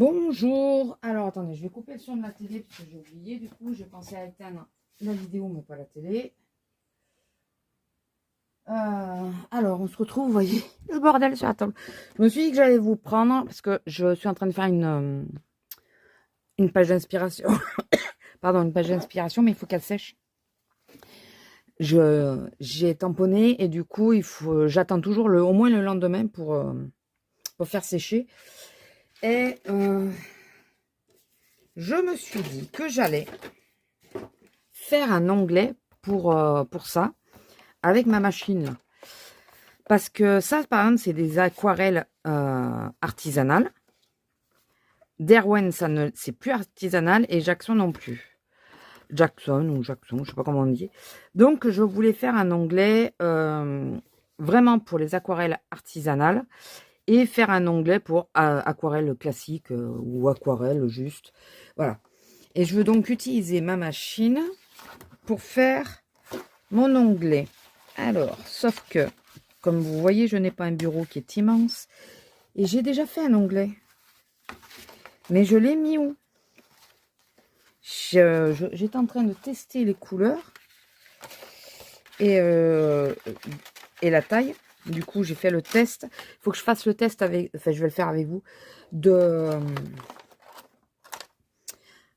Bonjour. Alors attendez, je vais couper le son de la télé parce que j'ai oublié. Du coup, j'ai pensé à éteindre la vidéo mais pas la télé. Alors on se retrouve, vous voyez, le bordel sur la table. Je me suis dit que j'allais vous prendre parce que je suis en train de faire une page d'inspiration. Pardon, une page d'inspiration, mais il faut qu'elle sèche. J'ai tamponné et du coup, j'attends toujours au moins le lendemain pour faire sécher. Et je me suis dit que j'allais faire un onglet pour ça avec ma machine. Parce que ça, par exemple, c'est des aquarelles artisanales. Derwent, c'est plus artisanal et Jackson non plus. Jackson, je sais pas comment on dit. Donc, je voulais faire un onglet vraiment pour les aquarelles artisanales et faire un onglet pour aquarelle classique ou aquarelle juste. Voilà. Et je veux donc utiliser ma machine pour faire mon onglet. Alors, sauf que, comme vous voyez, je n'ai pas un bureau qui est immense. Et j'ai déjà fait un onglet. Mais je l'ai mis où? J'étais en train de tester les couleurs. Et la taille. Du coup, j'ai fait le test. Il faut que je fasse le test avec... Enfin, je vais le faire avec vous. De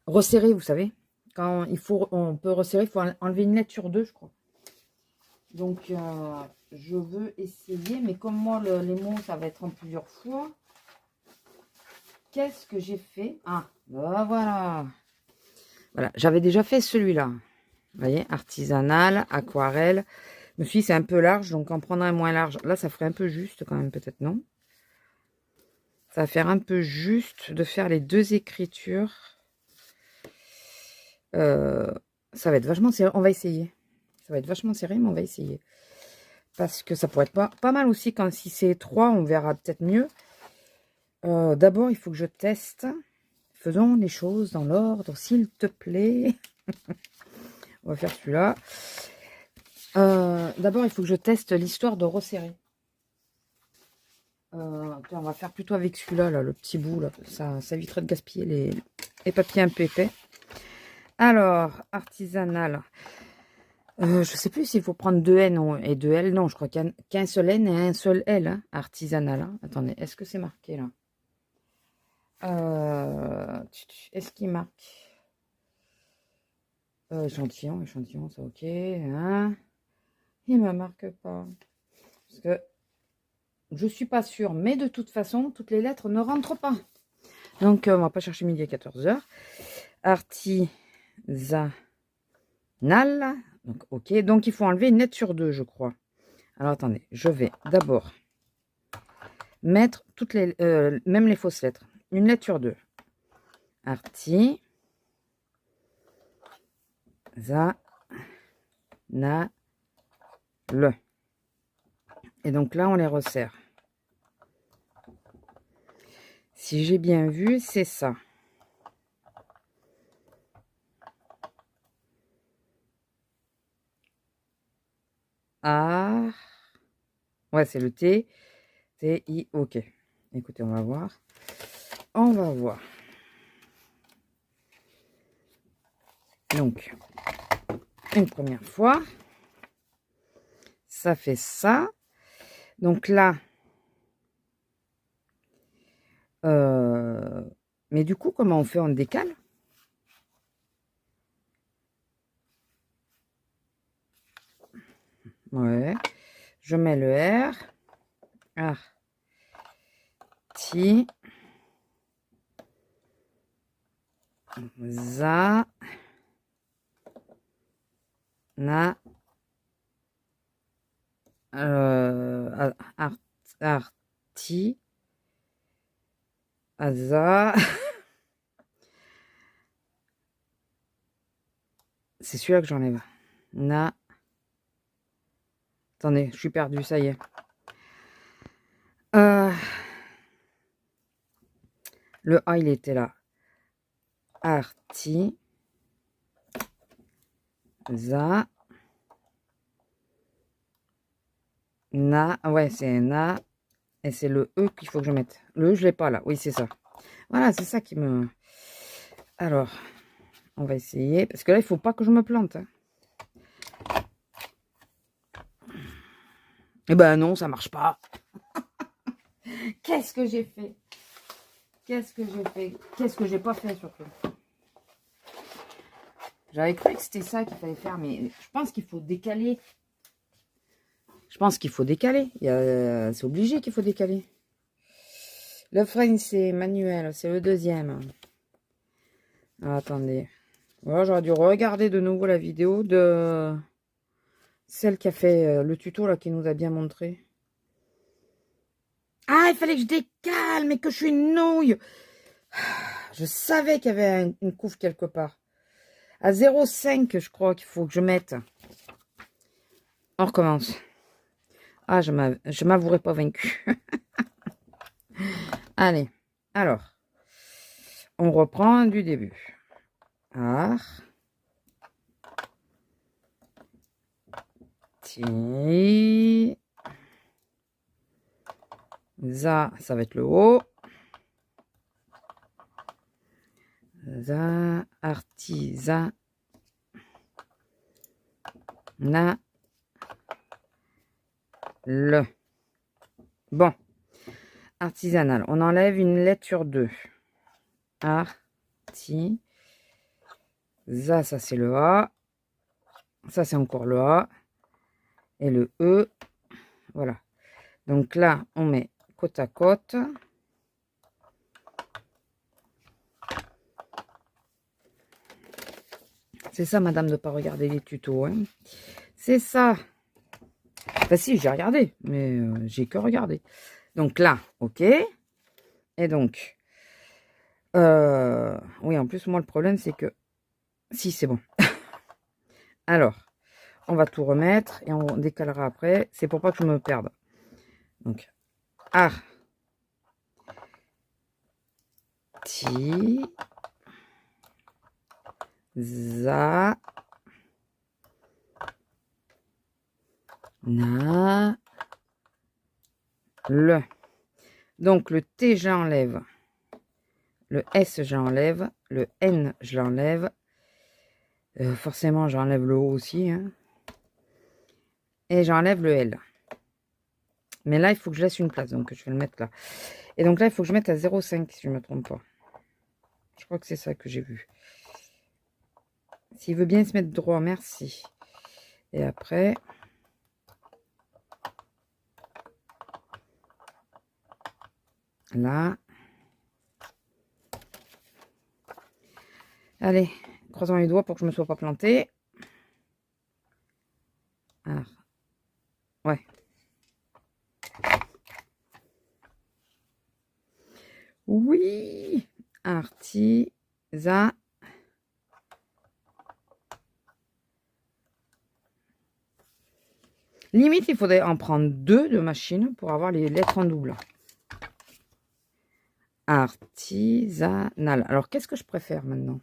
resserrer, vous savez. Quand on peut resserrer, il faut enlever une lettre sur deux, je crois. Donc, je veux essayer. Mais comme moi, les mots, ça va être en plusieurs fois. Qu'est-ce que j'ai fait? Ah, ben voilà. Voilà, j'avais déjà fait celui-là. Vous voyez, artisanal, aquarelle. Je me suis dit, c'est un peu large, donc en prendre un moins large. Là, ça ferait un peu juste quand même, peut-être, non? Ça va faire un peu juste de faire les deux écritures. Ça va être vachement serré. On va essayer. Ça va être vachement serré, mais on va essayer. Parce que ça pourrait être pas mal aussi. Quand si c'est 3, on verra peut-être mieux. D'abord, il faut que je teste. Faisons les choses dans l'ordre, s'il te plaît. On va faire celui-là. D'abord, il faut que je teste l'histoire de resserrer. On va faire plutôt avec celui-là, là, le petit bout. Là. Ça éviterait de gaspiller les papiers un peu épais. Alors, artisanal. Je sais plus s'il faut prendre 2 N et 2 L. Non, je crois qu'il n'y a qu'un seul N et un seul L. Hein, artisanal. Hein. Attendez, est-ce que c'est marqué là? Est-ce qu'il marque échantillon, ça ok. Hein. Il ne me marque pas. Parce que je suis pas sûre. Mais de toute façon, toutes les lettres ne rentrent pas. Donc, on va pas chercher midi à 14h. Artisanal. Donc, ok. Donc, il faut enlever une lettre sur deux, je crois. Alors, attendez. Je vais d'abord mettre toutes les... même les fausses lettres. Une lettre sur deux. Artisanal. Et donc là, on les resserre. Si j'ai bien vu, c'est ça. Ah. Ouais, c'est le T. T-I. Ok. Écoutez, on va voir. On va voir. Donc, une première fois. Ça fait ça. Donc là. Mais du coup, comment on fait? On décale? Ouais. Je mets le R. Arti. Za. Na. Arti. Aza. C'est celui-là que j'enlève. Na. Attendez, je suis perdue, ça y est. Le A, il était là. Arti. Za. Na. Ouais, c'est na. Et c'est le E qu'il faut que je mette. Le E, je ne l'ai pas là. Oui, c'est ça. Voilà, c'est ça qui me... Alors, on va essayer. Parce que là, il faut pas que je me plante. Hein. Eh ben non, ça marche pas. Qu'est-ce que j'ai fait? Qu'est-ce que j'ai fait? Qu'est-ce que j'ai pas fait surtout? J'avais cru que c'était ça qu'il fallait faire, mais je pense qu'il faut décaler. Je pense qu'il faut décaler. C'est obligé qu'il faut décaler. Le frein, c'est manuel. C'est le deuxième. Ah, attendez. Voilà, j'aurais dû regarder de nouveau la vidéo de celle qui a fait le tuto, là, qui nous a bien montré. Ah, il fallait que je décale, mais que je suis une nouille. Je savais qu'il y avait une couve quelque part. À 0,5, je crois qu'il faut que je mette. On recommence. Ah, je m'avouerai pas vaincue. Allez, alors. On reprend du début. Ar. Ti. Za, ça va être le haut. Za, artisan. Na. Le. Bon. Artisanal. On enlève une lettre sur deux. Arti. Ça c'est le A. Ça, c'est encore le A. Et le E. Voilà. Donc là, on met côte à côte. C'est ça, madame, de ne pas regarder les tutos. Hein. C'est ça. Enfin, si, j'ai regardé, mais j'ai que regardé. Donc là, ok. Et donc, oui, en plus, moi, le problème, c'est que... Si, c'est bon. Alors, on va tout remettre et on décalera après. C'est pour pas que je me perde. Donc, A. Ti. Za. Na. Le. Donc, le T, j'enlève. Le S, j'enlève. Le N, je l'enlève. Forcément, j'enlève le O aussi. Hein. Et j'enlève le L. Mais là, il faut que je laisse une place. Donc, je vais le mettre là. Et donc là, il faut que je mette à 0,5 si je ne me trompe pas. Je crois que c'est ça que j'ai vu. S'il veut bien se mettre droit, merci. Et après... Là. Allez, croisons les doigts pour que je ne me sois pas plantée. Ah. Ouais. Oui. Artisan. Limite, il faudrait en prendre deux de machines pour avoir les lettres en double. Artisanal. Alors, qu'est-ce que je préfère maintenant?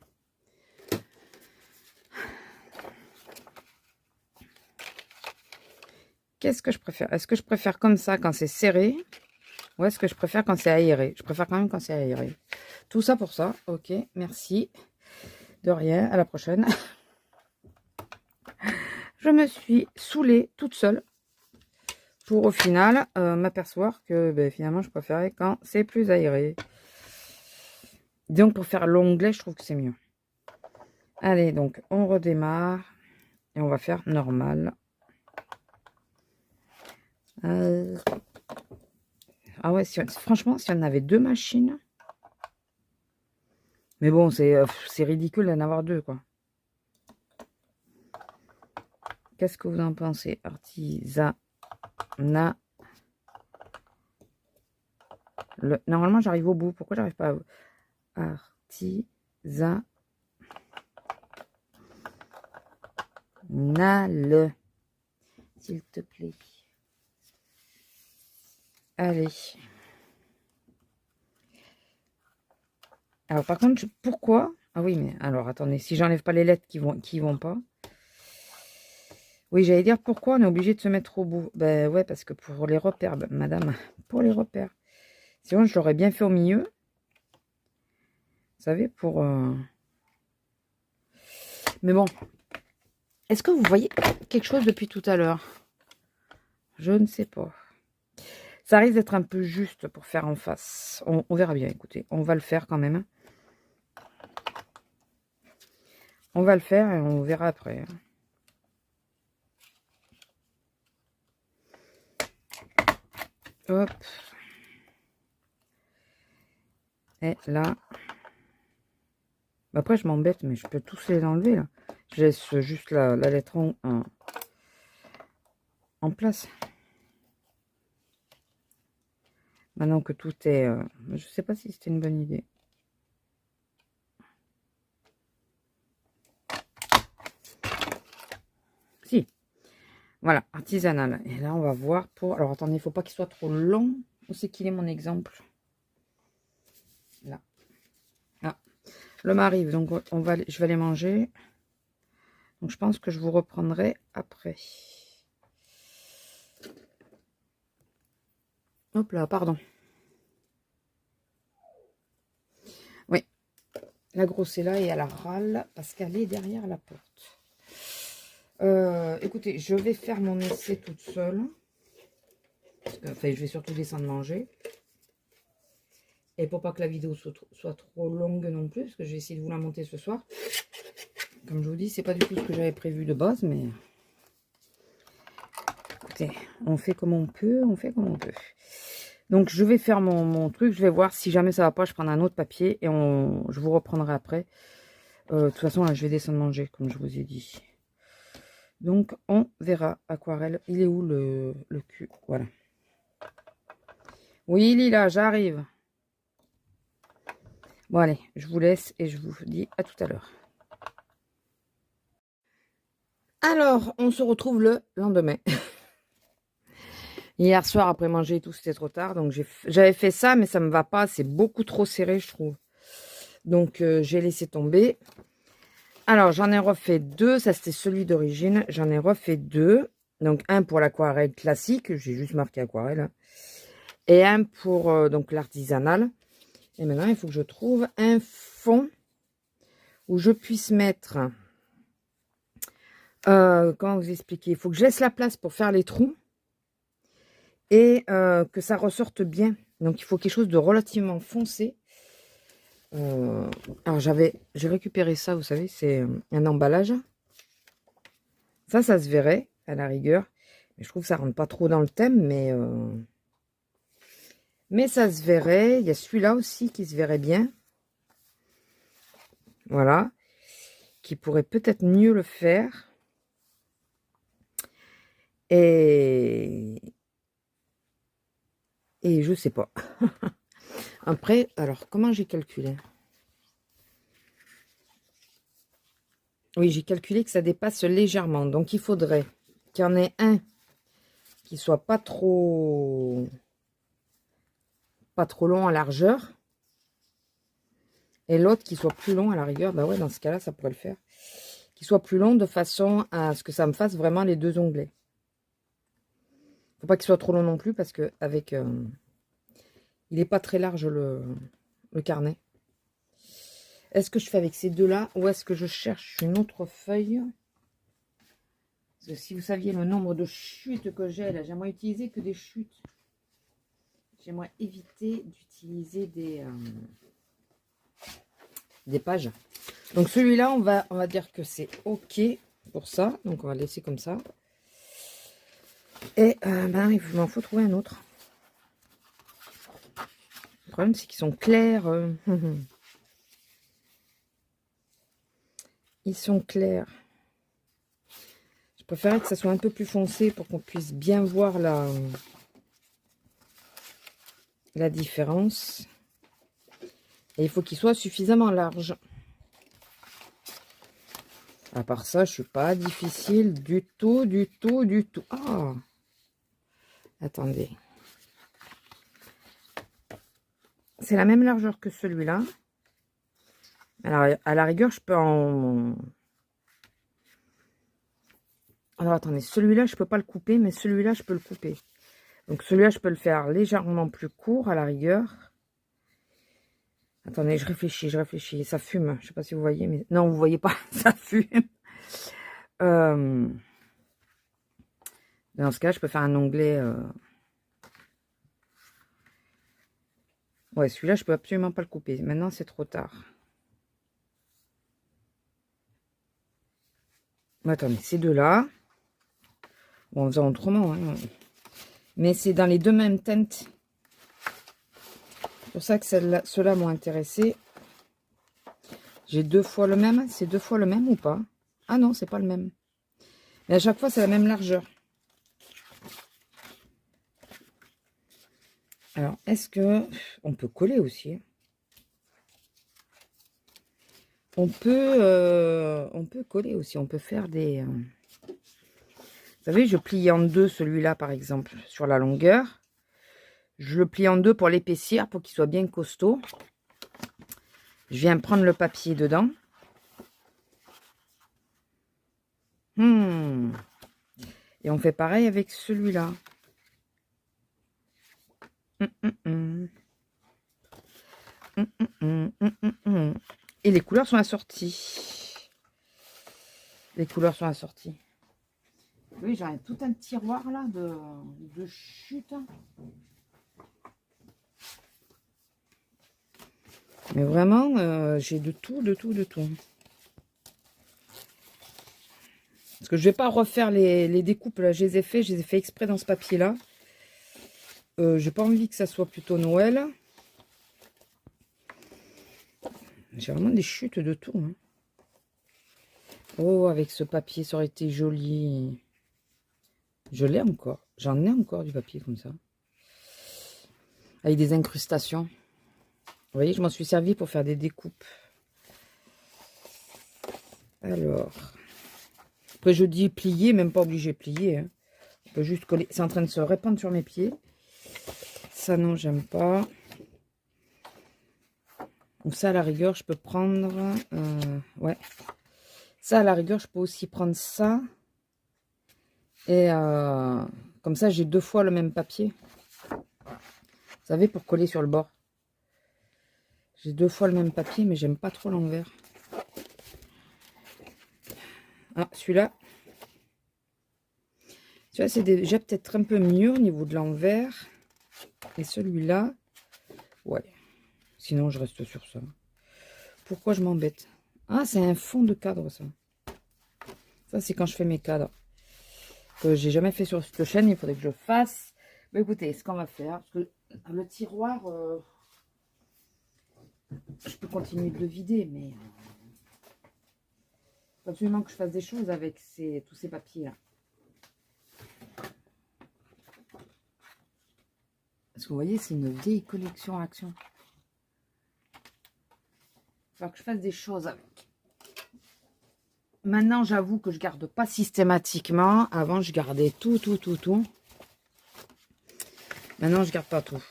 Qu'est-ce que je préfère? Est-ce que je préfère comme ça quand c'est serré? Ou est-ce que je préfère quand c'est aéré? Je préfère quand même quand c'est aéré. Tout ça pour ça. Ok, merci. De rien, à la prochaine. Je me suis saoulée toute seule pour au final m'apercevoir que ben, finalement je préférais quand c'est plus aéré. Donc pour faire l'onglet, je trouve que c'est mieux. Allez, donc on redémarre et on va faire normal. Ah ouais, franchement, si on avait deux machines. Mais bon, c'est ridicule d'en avoir deux, quoi. Qu'est-ce que vous en pensez? Artisanat. Normalement, j'arrive au bout. Pourquoi j'arrive pas à... Artisanal. S'il te plaît. Allez. Alors, par contre, pourquoi? Ah oui, mais alors, attendez. Si j'enlève pas les lettres qui vont pas. Oui, j'allais dire pourquoi on est obligé de se mettre au bout. Ben ouais, parce que pour les repères, ben, madame, pour les repères. Sinon, je l'aurais bien fait au milieu. savez, pour... Mais bon, est-ce que vous voyez quelque chose depuis tout à l'heure? Je ne sais pas. Ça risque d'être un peu juste pour faire en face. On verra bien, écoutez. On va le faire quand même. On va le faire et on verra après. Hop. Et là. Après, je m'embête, mais je peux tous les enlever, là. Je laisse juste la lettre en place. Maintenant que tout est... je sais pas si c'était une bonne idée. Si. Voilà, artisanal. Et là, on va voir pour... Alors, attendez, il ne faut pas qu'il soit trop long. Où c'est qu'il est, mon exemple? Là. Ah. Le m'arrive, donc je vais les manger. Donc, je pense que je vous reprendrai après. Hop là, pardon. Oui. La grosse est là et elle a râle parce qu'elle est derrière la porte. Écoutez, je vais faire mon essai toute seule. Parce que, enfin, je vais surtout descendre manger. Et pour pas que la vidéo soit trop longue non plus, parce que je vais essayer de vous la monter ce soir. Comme je vous dis, c'est pas du tout ce que j'avais prévu de base, mais... Écoutez, on fait comme on peut, on fait comme on peut. Donc, je vais faire mon truc. Je vais voir si jamais ça va pas, je prends un autre papier et je vous reprendrai après. De toute façon, là, je vais descendre manger, comme je vous ai dit. Donc, on verra. Aquarelle, il est où le cul? Voilà. Oui, Lila, j'arrive. Bon, allez, je vous laisse et je vous dis à tout à l'heure. Alors, on se retrouve le lendemain. Hier soir, après manger et tout, c'était trop tard. Donc, j'avais fait ça, mais ça ne me va pas. C'est beaucoup trop serré, je trouve. Donc, j'ai laissé tomber. Alors, j'en ai refait deux. Ça, c'était celui d'origine. J'en ai refait deux. Donc, un pour l'aquarelle classique. J'ai juste marqué aquarelle. Hein. Et un pour donc l'artisanal. Et maintenant, il faut que je trouve un fond où je puisse mettre... comment vous expliquer? Il faut que je laisse la place pour faire les trous. Et que ça ressorte bien. Donc, il faut quelque chose de relativement foncé. Alors, j'ai récupéré ça, vous savez, c'est un emballage. Ça se verrait, à la rigueur. Mais je trouve que ça rentre pas trop dans le thème, mais ça se verrait. Il y a celui-là aussi qui se verrait bien. Voilà. Qui pourrait peut-être mieux le faire. Et je sais pas. Après, alors, comment j'ai calculé? Oui, j'ai calculé que ça dépasse légèrement. Donc, il faudrait qu'il y en ait un qui soit pas trop long à largeur. Et l'autre qui soit plus long à la rigueur. Bah ouais, dans ce cas-là, ça pourrait le faire. Qui soit plus long de façon à ce que ça me fasse vraiment les deux onglets. Faut pas qu'il soit trop long non plus parce que avec il n'est pas très large le carnet. Est-ce que je fais avec ces deux-là ou est-ce que je cherche une autre feuille? Parce que si vous saviez le nombre de chutes que j'ai, là, j'aimerais utiliser que des chutes. J'aimerais éviter d'utiliser des pages. Donc celui-là, on va dire que c'est OK pour ça. Donc on va le laisser comme ça. Et ben, il m'en faut trouver un autre. Le problème, c'est qu'ils sont clairs. Ils sont clairs. Je préférerais que ça soit un peu plus foncé pour qu'on puisse bien voir la différence. Et il faut qu'il soit suffisamment large. À part ça, je suis pas difficile du tout, du tout, du tout. Ah, attendez. C'est la même largeur que celui-là. Alors, à la rigueur, je peux en... Alors, attendez. Celui-là, je peux pas le couper, mais celui-là, je peux le couper. Donc, celui-là, je peux le faire légèrement plus court, à la rigueur. Attendez, je réfléchis. Ça fume. Je sais pas si vous voyez, mais non, vous voyez pas. Ça fume. Dans ce cas, je peux faire un onglet. Ouais, celui-là, je peux absolument pas le couper. Maintenant, c'est trop tard. Attendez, ces deux-là. Bon, en faisant autrement, hein. Mais c'est dans les deux mêmes teintes. C'est pour ça que ceux-là m'ont intéressé. J'ai 2 fois le même. C'est 2 fois le même ou pas? Ah non, c'est pas le même. Mais à chaque fois, c'est la même largeur. Alors, est-ce que... On peut coller aussi. On peut coller aussi. On peut faire des... Vous savez, je plie en deux celui-là, par exemple, sur la longueur. Je le plie en deux pour l'épaissir, pour qu'il soit bien costaud. Je viens prendre le papier dedans. Et on fait pareil avec celui-là. Et les couleurs sont assorties. Les couleurs sont assorties. Oui, j'ai tout un tiroir là de chute. Mais vraiment, j'ai de tout. Parce que je vais pas refaire les découpes là, je les ai fait exprès dans ce papier là. J'ai pas envie que ça soit plutôt Noël. J'ai vraiment des chutes de tout. Hein. Oh, avec ce papier, ça aurait été joli. Je l'ai encore. J'en ai encore du papier comme ça. Avec des incrustations. Vous voyez, je m'en suis servi pour faire des découpes. Alors. Après, je dis plier, même pas obligé de plier. Hein. On peut juste coller. C'est en train de se répandre sur mes pieds. Ça, non, j'aime pas. Donc ça, à la rigueur, je peux prendre... ouais. Ça, à la rigueur, je peux aussi prendre ça. Et comme ça, j'ai 2 fois le même papier. Vous savez, pour coller sur le bord. J'ai 2 fois le même papier, mais j'aime pas trop l'envers. Ah, celui-là. Tu vois, c'est déjà peut-être un peu mieux au niveau de l'envers. Et celui-là, ouais. Sinon, je reste sur ça. Pourquoi je m'embête? Ah, c'est un fond de cadre, ça. Ça, c'est quand je fais mes cadres. Que j'ai jamais fait sur cette chaîne, il faudrait que je fasse. Mais écoutez, ce qu'on va faire, parce que le tiroir, je peux continuer de le vider, mais il faut absolument que je fasse des choses avec tous ces papiers-là. Parce que vous voyez, c'est une vieille collection Action. Il va falloir que je fasse des choses avec. Maintenant, j'avoue que je garde pas systématiquement. Avant, je gardais tout. Maintenant, je garde pas tout.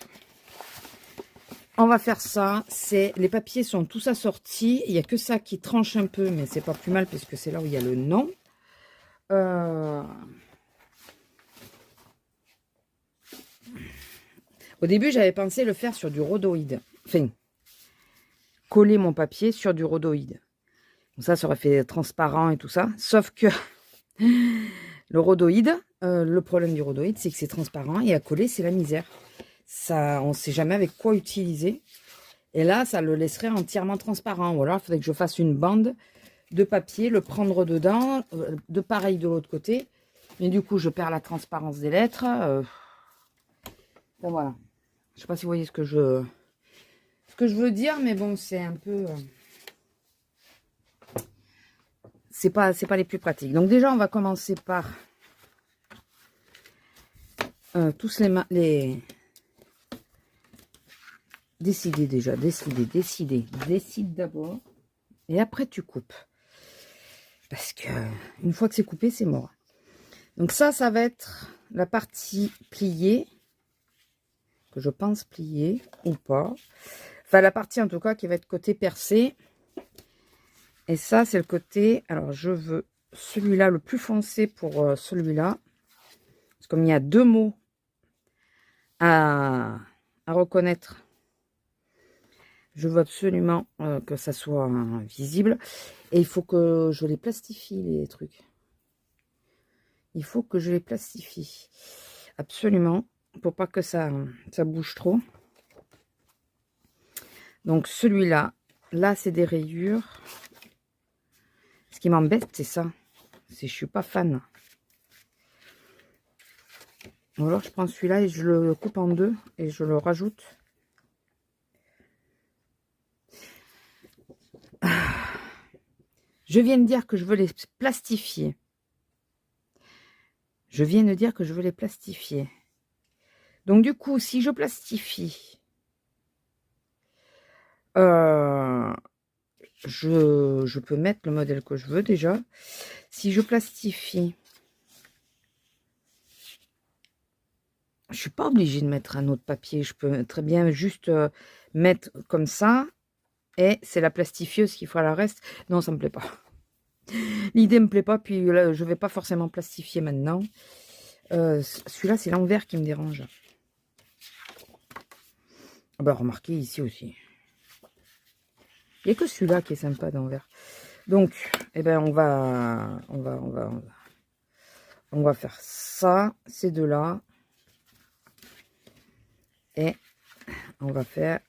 On va faire ça. Les papiers sont tous assortis. Il n'y a que ça qui tranche un peu, mais c'est pas plus mal parce que c'est là où il y a le nom. Au début, j'avais pensé le faire sur du rhodoïde. Enfin, coller mon papier sur du rhodoïde. Ça aurait fait transparent et tout ça. Sauf que le rhodoïde, le problème du rhodoïde, c'est que c'est transparent et à coller, c'est la misère. Ça, on ne sait jamais avec quoi utiliser. Et là, ça le laisserait entièrement transparent. Ou alors, il faudrait que je fasse une bande de papier, le prendre dedans, de pareil de l'autre côté. Mais du coup, je perds la transparence des lettres. Ben voilà. Je ne sais pas si vous voyez ce que je veux dire, mais bon, c'est un peu... c'est pas les plus pratiques. Donc déjà, on va commencer par tous les... Décider déjà, décide d'abord. Et après, tu coupes. Parce que une fois que c'est coupé, c'est mort. Donc ça va être la partie pliée. Que je pense plier ou pas. Enfin, la partie en tout cas qui va être côté percé. Et ça, c'est le côté... Alors, je veux celui-là le plus foncé pour celui-là. Parce que comme il y a 2 mots à reconnaître Je veux absolument que ça soit visible. Et il faut que je les plastifie, les trucs. Il faut que je les plastifie. Absolument. Pour pas que ça bouge trop. Donc celui-là, là c'est des rayures. Ce qui m'embête, c'est ça. Je suis pas fan. Ou alors je prends celui-là et je le coupe en deux et je le rajoute. Je viens de dire que je veux les plastifier. Je viens de dire que je veux les plastifier. Donc du coup, si je plastifie, je peux mettre le modèle que je veux déjà. Si je plastifie, je suis pas obligée de mettre un autre papier. Je peux très bien juste mettre comme ça. Et c'est la plastifieuse qui fera le reste. Non, ça me plaît pas. L'idée me plaît pas. Puis là, je vais pas forcément plastifier maintenant. Celui-là, c'est l'envers qui me dérange. Ah bah, remarquez ici aussi. Il n'y a que celui-là qui est sympa d'envers. Donc, eh ben, on va faire ça, ces deux-là. Et on va faire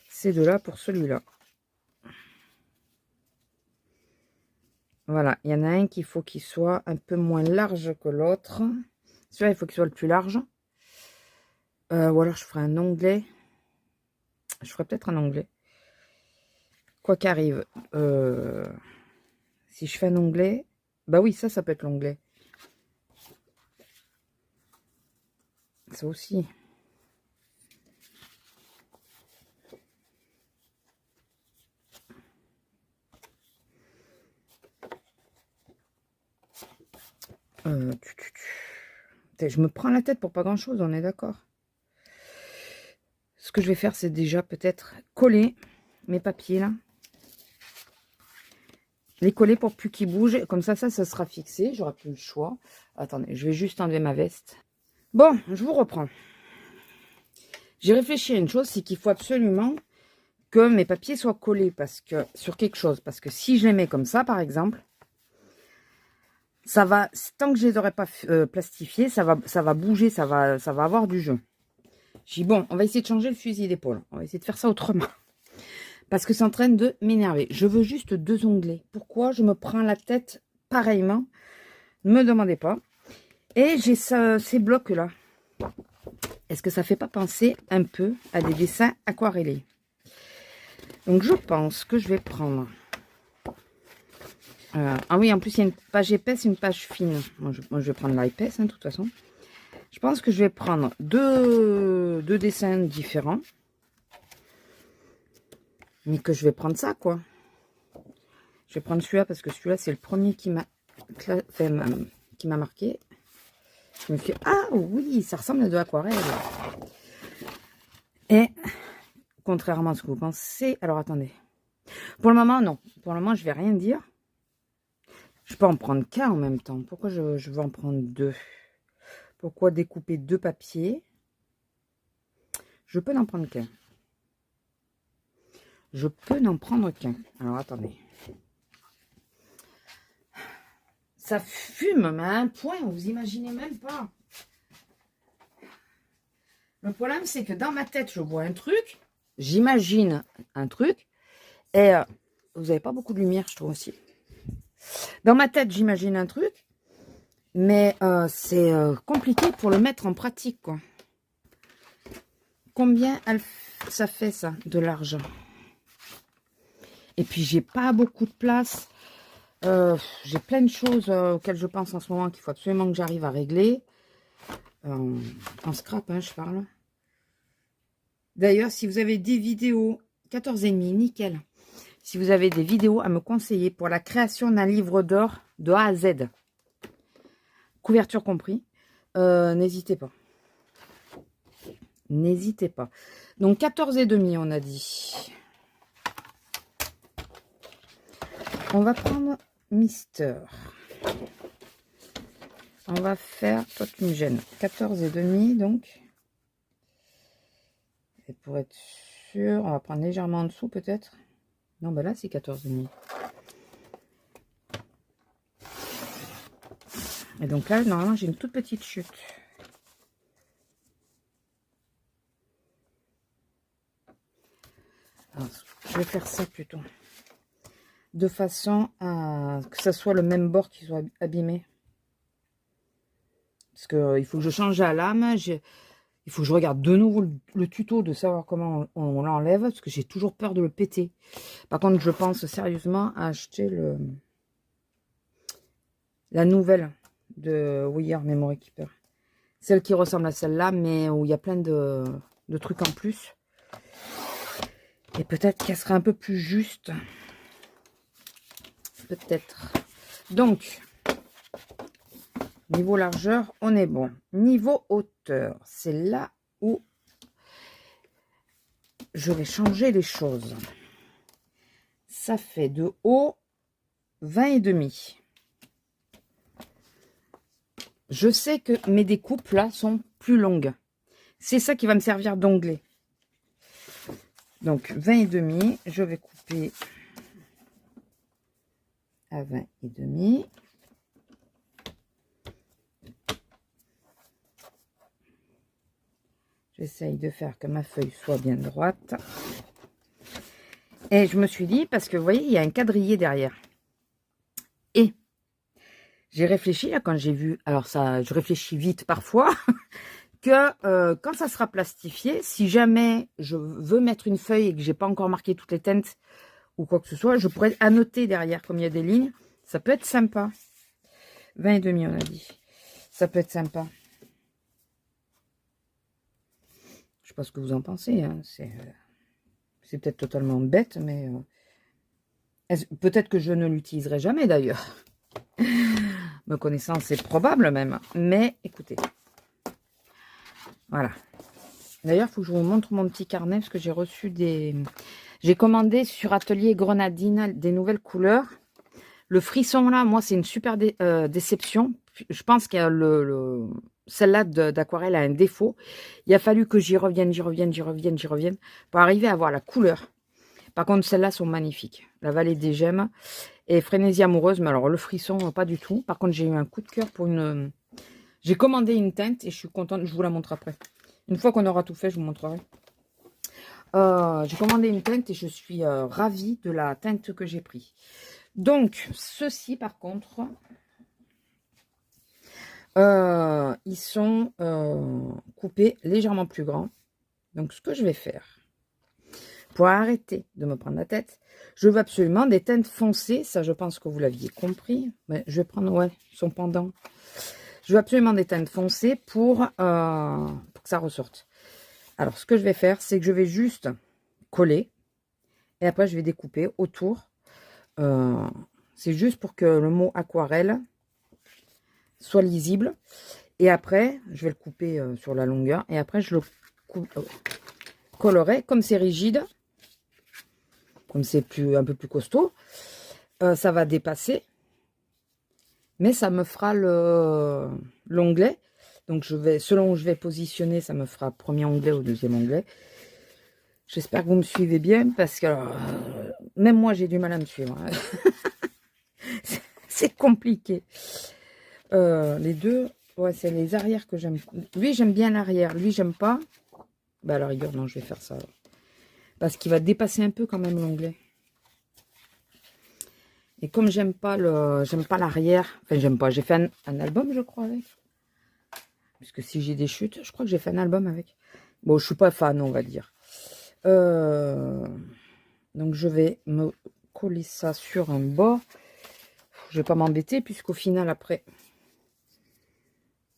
ces deux-là pour celui-là. Voilà, il y en a un qu'il faut qu'il soit un peu moins large que l'autre. Celui-là, il faut qu'il soit le plus large. Ou alors, je ferai un onglet. Je ferai peut-être un onglet. Quoi qu'arrive. Si je fais un onglet... Bah oui, ça peut être l'onglet. Ça aussi. Je me prends la tête pour pas grand chose, on est d'accord. Ce que je vais faire, c'est déjà peut-être coller mes papiers là. Les coller pour plus qu'ils bougent. Comme ça sera fixé. J'aurai plus le choix. Attendez, je vais juste enlever ma veste. Bon, je vous reprends. J'ai réfléchi à une chose, c'est qu'il faut absolument que mes papiers soient collés sur quelque chose. Parce que si je les mets comme ça, par exemple, ça va, tant que je les aurai pas plastifiés, ça va bouger, ça va avoir du jeu. J'ai dit, bon, on va essayer de changer le fusil d'épaule. On va essayer de faire ça autrement. Parce que c'est en train de m'énerver. Je veux juste 2 onglets. Pourquoi je me prends la tête pareillement? Ne me demandez pas. Et j'ai ces blocs-là. Est-ce que ça ne fait pas penser un peu à des dessins aquarellés? Donc, je pense que je vais prendre... ah oui, en plus, il y a une page épaisse et une page fine. Moi, je vais prendre l'épaisse, de toute façon. Je pense que je vais prendre deux dessins différents. Mais que je vais prendre ça, quoi. Je vais prendre celui-là parce que celui-là, c'est le premier qui m'a marqué. Je me suis dit, ah oui, ça ressemble à de l'aquarelle. Et, contrairement à ce que vous pensez... Alors, attendez. Pour le moment, non. Pour le moment, je vais rien dire. Je peux en prendre qu'un en même temps. Pourquoi je veux en prendre 2? Pourquoi découper 2 papiers? Je peux n'en prendre qu'un. Je peux n'en prendre qu'un. Alors, attendez. Ça fume, mais à un point, vous imaginez même pas. Le problème, c'est que dans ma tête, je vois un truc. J'imagine un truc. Et vous n'avez pas beaucoup de lumière, je trouve aussi. Dans ma tête, j'imagine un truc. Mais c'est compliqué pour le mettre en pratique, quoi. Combien ça fait, ça, de l'argent? Et puis, j'ai pas beaucoup de place. J'ai plein de choses auxquelles je pense en ce moment qu'il faut absolument que j'arrive à régler. En scrap, hein, je parle. D'ailleurs, si vous avez des vidéos, 14,5, nickel. Si vous avez des vidéos à me conseiller pour la création d'un livre d'or de A à Z, couverture compris, n'hésitez pas. N'hésitez pas. Donc, 14,5, on a dit. On va prendre Mister. On va faire, toi tu me gênes, 14,5 donc. Et pour être sur... On va prendre légèrement en dessous peut-être. Non, ben là, c'est 14,5. Et donc là, normalement, j'ai une toute petite chute. Alors, je vais faire ça plutôt. De façon à que ça soit le même bord qui soit abîmé. Parce que il faut que je change la lame. Il faut que je regarde de nouveau le tuto de savoir comment on l'enlève. Parce que j'ai toujours peur de le péter. Par contre, je pense sérieusement à acheter la nouvelle de Wire Memory Keeper. Celle qui ressemble à celle-là, mais où il y a plein de trucs en plus. Et peut-être qu'elle sera un peu plus juste. Peut-être. Donc, niveau largeur, on est bon. Niveau hauteur, c'est là où je vais changer les choses. Ça fait de haut 20,5. Je sais que mes découpes là sont plus longues. C'est ça qui va me servir d'onglet. Donc 20,5, je vais couper à 20,5. J'essaye de faire que ma feuille soit bien droite. Et je me suis dit, parce que vous voyez, il y a un quadrillé derrière. Et j'ai réfléchi, là, quand j'ai vu, alors ça, je réfléchis vite parfois, que quand ça sera plastifié, si jamais je veux mettre une feuille et que j'ai pas encore marqué toutes les teintes ou quoi que ce soit, je pourrais annoter derrière, comme il y a des lignes. Ça peut être sympa. 20,5 on a dit. Ça peut être sympa. Je sais pas ce que vous en pensez. Hein. C'est peut-être totalement bête, mais peut-être que je ne l'utiliserai jamais d'ailleurs. Me connaissant, c'est probable même. Mais écoutez. Voilà. D'ailleurs, il faut que je vous montre mon petit carnet parce que j'ai reçu des... J'ai commandé sur Atelier Grenadine des nouvelles couleurs. Le frisson là, moi, c'est une super déception. Je pense que celle-là d'aquarelle a un défaut. Il a fallu que j'y revienne pour arriver à avoir la couleur. Par contre, celles-là sont magnifiques. La vallée des gemmes et Frénésie amoureuse. Mais alors, le frisson, pas du tout. Par contre, j'ai eu un coup de cœur pour une... J'ai commandé une teinte et je suis contente. Je vous la montre après. Une fois qu'on aura tout fait, je vous montrerai. J'ai commandé une teinte et je suis ravie de la teinte que j'ai pris. Donc, ceux-ci, par contre, ils sont coupés légèrement plus grands. Donc, ce que je vais faire, pour arrêter de me prendre la tête, je veux absolument des teintes foncées. Ça, je pense que vous l'aviez compris. Mais je vais prendre, ouais, son pendant. Je veux absolument des teintes foncées pour que ça ressorte. Alors, ce que je vais faire, c'est que je vais juste coller. Et après, je vais découper autour. C'est juste pour que le mot aquarelle soit lisible. Et après, je vais le couper sur la longueur. Et après, je le collerai. Comme c'est rigide, comme c'est un peu plus costaud, ça va dépasser. Mais ça me fera l'onglet. Donc, selon où je vais positionner, ça me fera premier onglet ou deuxième onglet. J'espère que vous me suivez bien parce que même moi, j'ai du mal à me suivre. Hein. C'est compliqué. Les deux, ouais, c'est les arrières que j'aime. Lui, j'aime bien l'arrière. Lui, j'aime pas. Bah, à la rigueur, non, je vais faire ça. Alors. Parce qu'il va dépasser un peu quand même l'onglet. Et comme j'aime pas l'arrière, enfin, j'aime pas. J'ai fait un album, je crois, avec. Puisque si j'ai des chutes, je crois que j'ai fait un album avec. Bon, je suis pas fan, on va dire. Donc, je vais me coller ça sur un bord. Je vais pas m'embêter, puisqu'au final, après...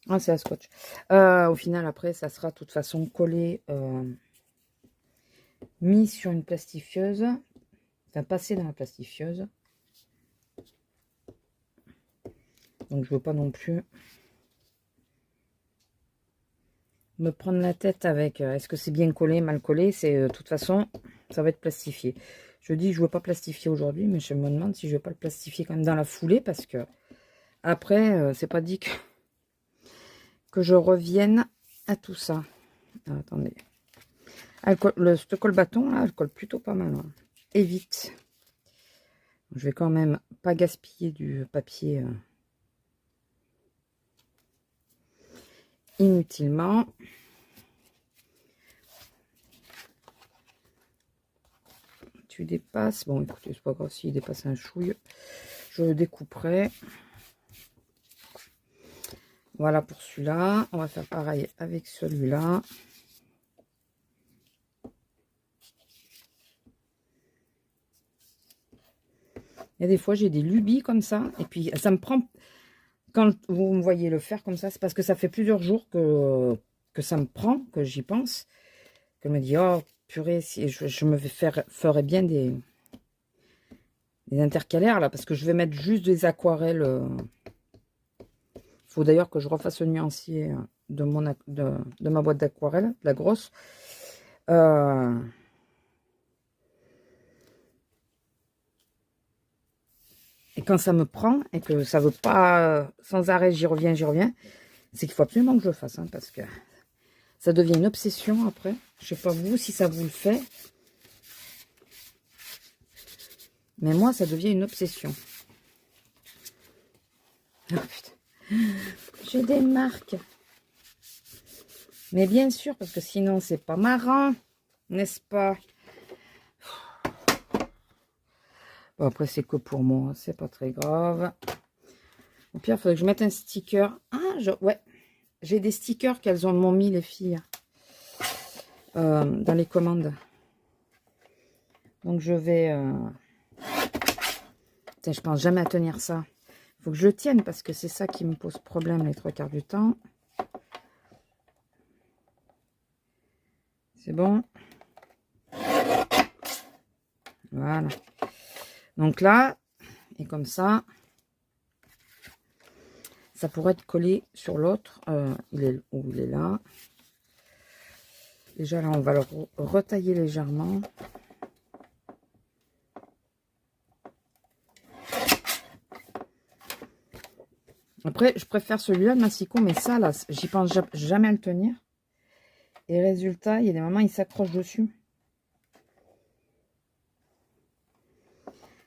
Ah, c'est un scotch. Au final, après, ça sera de toute façon collé, mis sur une plastifieuse. Enfin, passé dans la plastifieuse. Donc, je veux pas non plus me prendre la tête avec est-ce que c'est bien collé, mal collé. C'est de toute façon, ça va être plastifié. Je dis, je veux pas plastifier aujourd'hui, mais je me demande si je vais pas le plastifier quand même dans la foulée parce que après, c'est pas dit que je revienne à tout ça. Ah, attendez. Ce colle bâton là, elle colle plutôt pas mal. Hein. Et vite. Je vais quand même pas gaspiller du papier inutilement. Tu dépasses. Bon, écoutez, c'est pas grave s'il dépasse un chouille. Je le découperai. Voilà pour celui-là. On va faire pareil avec celui-là. Il y a des fois, j'ai des lubies comme ça. Et puis, ça me prend... Quand vous me voyez le faire comme ça, c'est parce que ça fait plusieurs jours que ça me prend, que j'y pense. Que je me dis, oh, purée, si je me ferais bien des intercalaires, là. Parce que je vais mettre juste des aquarelles. Il faut d'ailleurs que je refasse le nuancier de ma boîte d'aquarelle, la grosse. Et quand ça me prend et que ça veut pas, sans arrêt, j'y reviens, c'est qu'il faut absolument que je le fasse, hein, parce que ça devient une obsession après. Je sais pas vous si ça vous le fait. Mais moi, ça devient une obsession. Oh putain. J'ai des marques. Mais bien sûr, parce que sinon, c'est pas marrant. N'est-ce pas? Bon, après, c'est que pour moi. C'est pas très grave. Au pire, il faudrait que je mette un sticker. Ah, ouais. J'ai des stickers qu'elles m'ont mis, les filles. Dans les commandes. Donc, je vais... Putain, je pense jamais à tenir ça. Il faut que je le tienne parce que c'est ça qui me pose problème les 3/4 du temps. C'est bon. Voilà. Donc là, et comme ça, ça pourrait être collé sur l'autre. Il est là. Déjà là, on va le retailler légèrement. Après, je préfère celui-là, le massicot, mais ça, là, j'y pense jamais à le tenir. Et résultat, il y a des moments, il s'accroche dessus.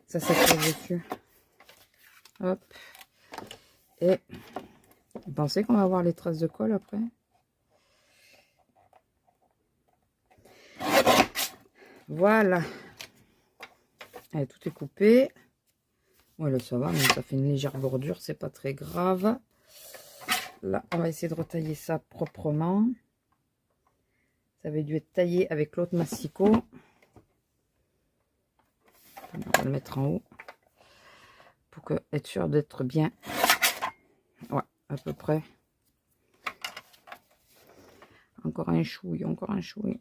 Ça s'accroche dessus. Hop. Et vous pensez qu'on va avoir les traces de colle après? Voilà. Allez, tout est coupé. Voilà, ça va, mais ça fait une légère bordure, c'est pas très grave. Là, on va essayer de retailler ça proprement. Ça avait dû être taillé avec l'autre massicot. On va le mettre en haut pour être sûr d'être bien. Ouais, à peu près. Encore un chouille, encore un chouille.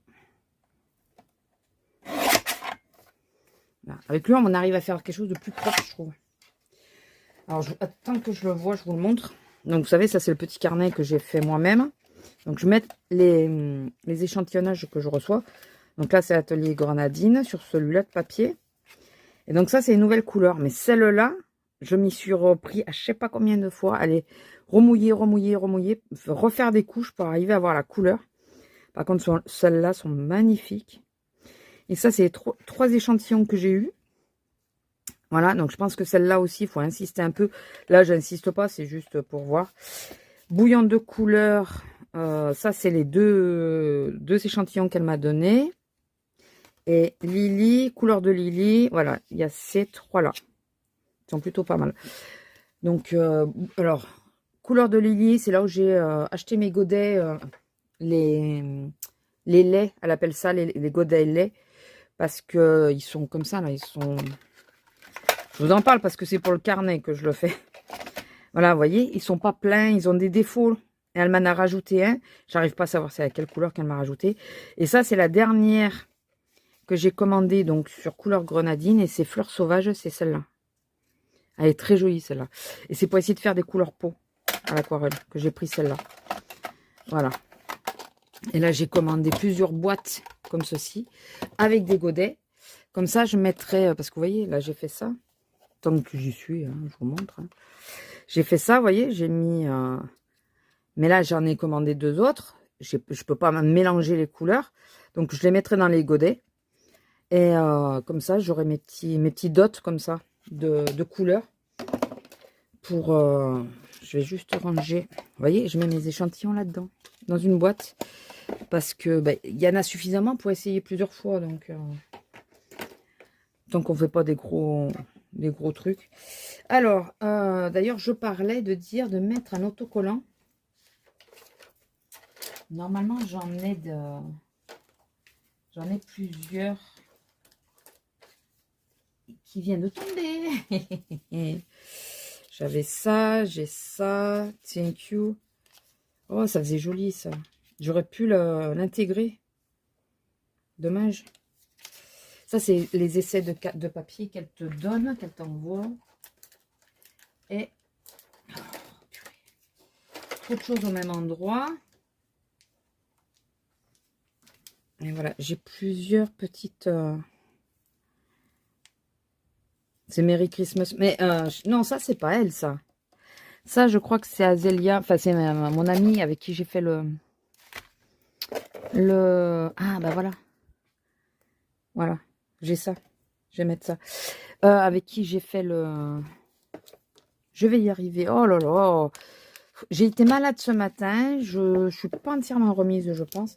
Là. Avec lui, on arrive à faire quelque chose de plus propre, je trouve. Alors, attends que je le vois, je vous le montre. Donc, vous savez, ça, c'est le petit carnet que j'ai fait moi-même. Donc, je mets les échantillonnages que je reçois. Donc là, c'est l'atelier Grenadine sur celui-là de papier. Et donc, ça, c'est une nouvelle couleur. Mais celle-là, je m'y suis repris à je sais pas combien de fois. Aller remouiller, remouiller, remouiller. Refaire des couches pour arriver à avoir la couleur. Par contre, celles-là sont magnifiques. Et ça, c'est les trois échantillons que j'ai eus. Voilà, donc je pense que celle-là aussi, il faut insister un peu. Là, j'insiste pas, c'est juste pour voir. Bouillon de couleur, ça, c'est les deux échantillons qu'elle m'a donné. Et Lily, couleur de Lily, voilà, il y a ces trois-là. Ils sont plutôt pas mal. Donc, alors, couleur de Lily, c'est là où j'ai acheté mes godets, les laits, elle appelle ça, les godets laits. Parce que ils sont comme ça, là, ils sont... Je vous en parle parce que c'est pour le carnet que je le fais. Voilà, vous voyez, ils sont pas pleins, ils ont des défauts. Et elle m'en a rajouté un. J'arrive pas à savoir c'est à quelle couleur qu'elle m'a rajouté. Et ça, c'est la dernière que j'ai commandée, donc sur couleur grenadine. Et c'est fleurs sauvages, c'est celle-là. Elle est très jolie, celle-là. Et c'est pour essayer de faire des couleurs peau à l'aquarelle que j'ai pris celle-là. Voilà. Et là, j'ai commandé plusieurs boîtes comme ceci, avec des godets. Comme ça, je mettrai, parce que vous voyez, là, j'ai fait ça. Tant que j'y suis, hein, je vous montre. Hein. J'ai fait ça, vous voyez, j'ai mis... mais là, j'en ai commandé deux autres. je peux pas mélanger les couleurs. Donc, je les mettrai dans les godets. Et comme ça, j'aurai mes petits dots comme ça de couleurs. Pour, je vais juste ranger. Vous voyez, je mets mes échantillons là-dedans, dans une boîte. Parce que y en a suffisamment pour essayer plusieurs fois. Donc, tant qu'on ne fait pas des gros trucs. Alors, d'ailleurs, je parlais de dire de mettre un autocollant. Normalement, j'en ai plusieurs qui viennent de tomber. J'avais ça, j'ai ça. Thank you. Oh, ça faisait joli, ça. J'aurais pu l'intégrer. Dommage. Ça, c'est les essais de papier qu'elle te donne, qu'elle t'envoie. Et trop de choses au même endroit. Et voilà, j'ai plusieurs petites... C'est Merry Christmas. Mais non, ça, c'est pas elle, ça. Ça, je crois que c'est Azélia. Enfin, c'est mon amie avec qui j'ai fait le... Ah, bah voilà. Voilà, j'ai ça. Je vais mettre ça. Avec qui j'ai fait le... Je vais y arriver. Oh là là. J'ai été malade ce matin. Je suis pas entièrement remise, je pense.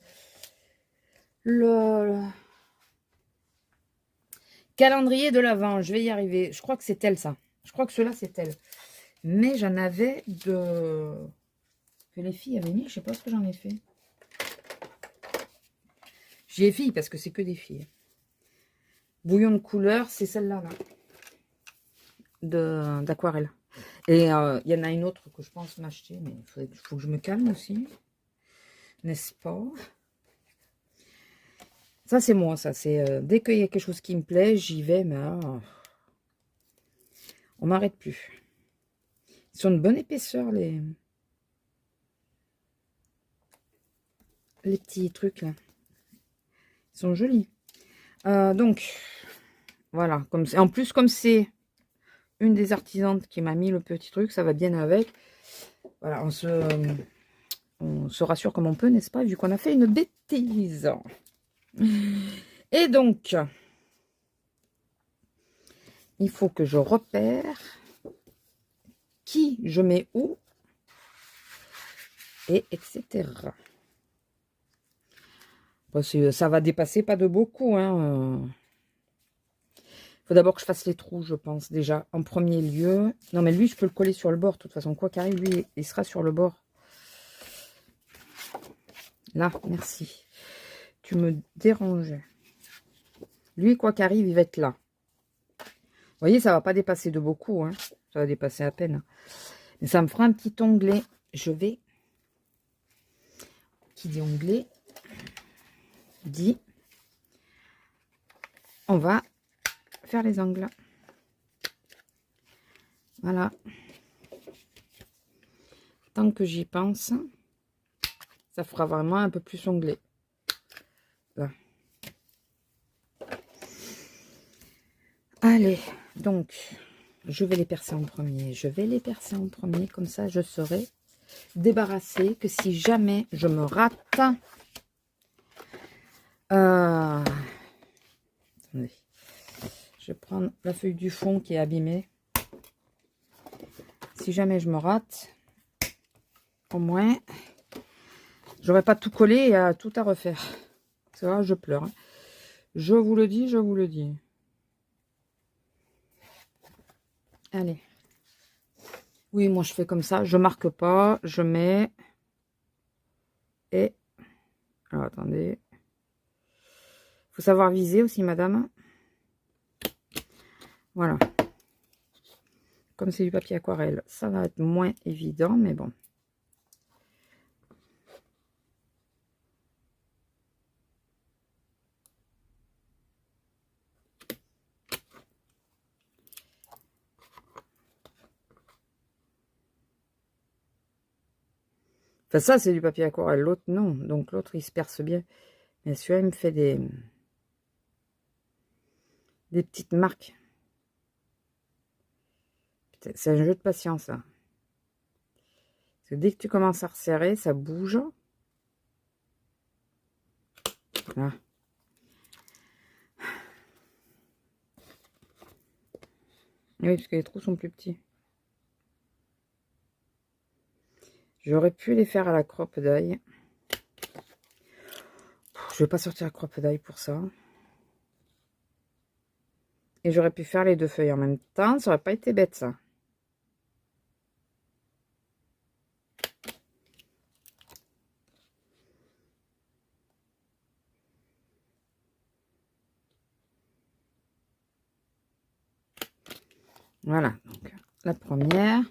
Le calendrier de l'Avent. Je vais y arriver. Je crois que c'est elle, ça. Je crois que cela c'est elle. Mais j'en avais que les filles avaient mis. Je sais pas ce que j'en ai fait. J'ai filles parce que c'est que des filles. Bouillon de couleur, c'est celle-là, d'aquarelle. Et il y en a une autre que je pense m'acheter, mais il faut que je me calme aussi. N'est-ce pas? Ça, c'est moi, ça. C'est dès qu'il y a quelque chose qui me plaît, j'y vais, mais on m'arrête plus. Ils sont de bonne épaisseur, les petits trucs, là. Ils sont jolis. Donc, voilà. En plus, comme c'est une des artisanes qui m'a mis le petit truc, ça va bien avec. Voilà, on se rassure comme on peut, n'est-ce pas, vu qu'on a fait une bêtise. Et donc, il faut que je repère qui je mets où, et etc. Parce que ça va dépasser pas de beaucoup, hein. Faut d'abord que je fasse les trous, je pense, déjà, en premier lieu. Non, mais lui, je peux le coller sur le bord, de toute façon. Quoi qu'arrive, lui, il sera sur le bord. Là, merci. Tu me dérangeais. Lui, quoi qu'arrive, il va être là. Vous voyez, ça va pas dépasser de beaucoup, hein. Ça va dépasser à peine. Mais ça me fera un petit onglet. Je vais... Qui dit onglet dit... On va faire les ongles. Voilà. Tant que j'y pense, ça fera vraiment un peu plus onglet. Là. Allez, donc, je vais les percer en premier. Je vais les percer en premier, comme ça, je serai débarrassée que si jamais je me rate... Attendez. Je vais prendre la feuille du fond qui est abîmée. Si jamais je me rate, au moins, j'aurais pas tout collé et tout à refaire. C'est vrai, je pleure. Hein. Je vous le dis, je vous le dis. Allez. Oui, moi je fais comme ça. Je marque pas, je mets. Et... Alors, attendez. Faut savoir viser aussi, madame. Voilà. Comme c'est du papier aquarelle, ça va être moins évident, mais bon. Enfin, ça, c'est du papier aquarelle. L'autre, non. Donc, l'autre, il se perce bien. Mais celui-là, il me fait des petites marques. C'est un jeu de patience, là. Parce que dès que tu commences à resserrer, ça bouge. Voilà. Oui, parce que les trous sont plus petits. J'aurais pu les faire à la crop-deuil. Je vais pas sortir la crop-deuil pour ça. Et j'aurais pu faire les deux feuilles en même temps. Ça aurait pas été bête, ça. Voilà, donc la première.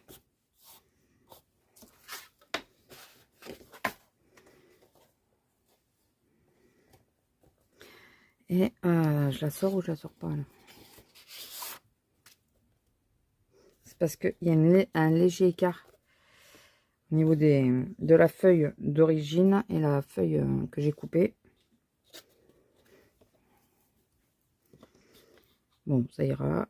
Et je la sors ou je la sors pas là? C'est parce qu'il y a un léger écart au niveau de la feuille d'origine et la feuille que j'ai coupée. Bon, ça ira.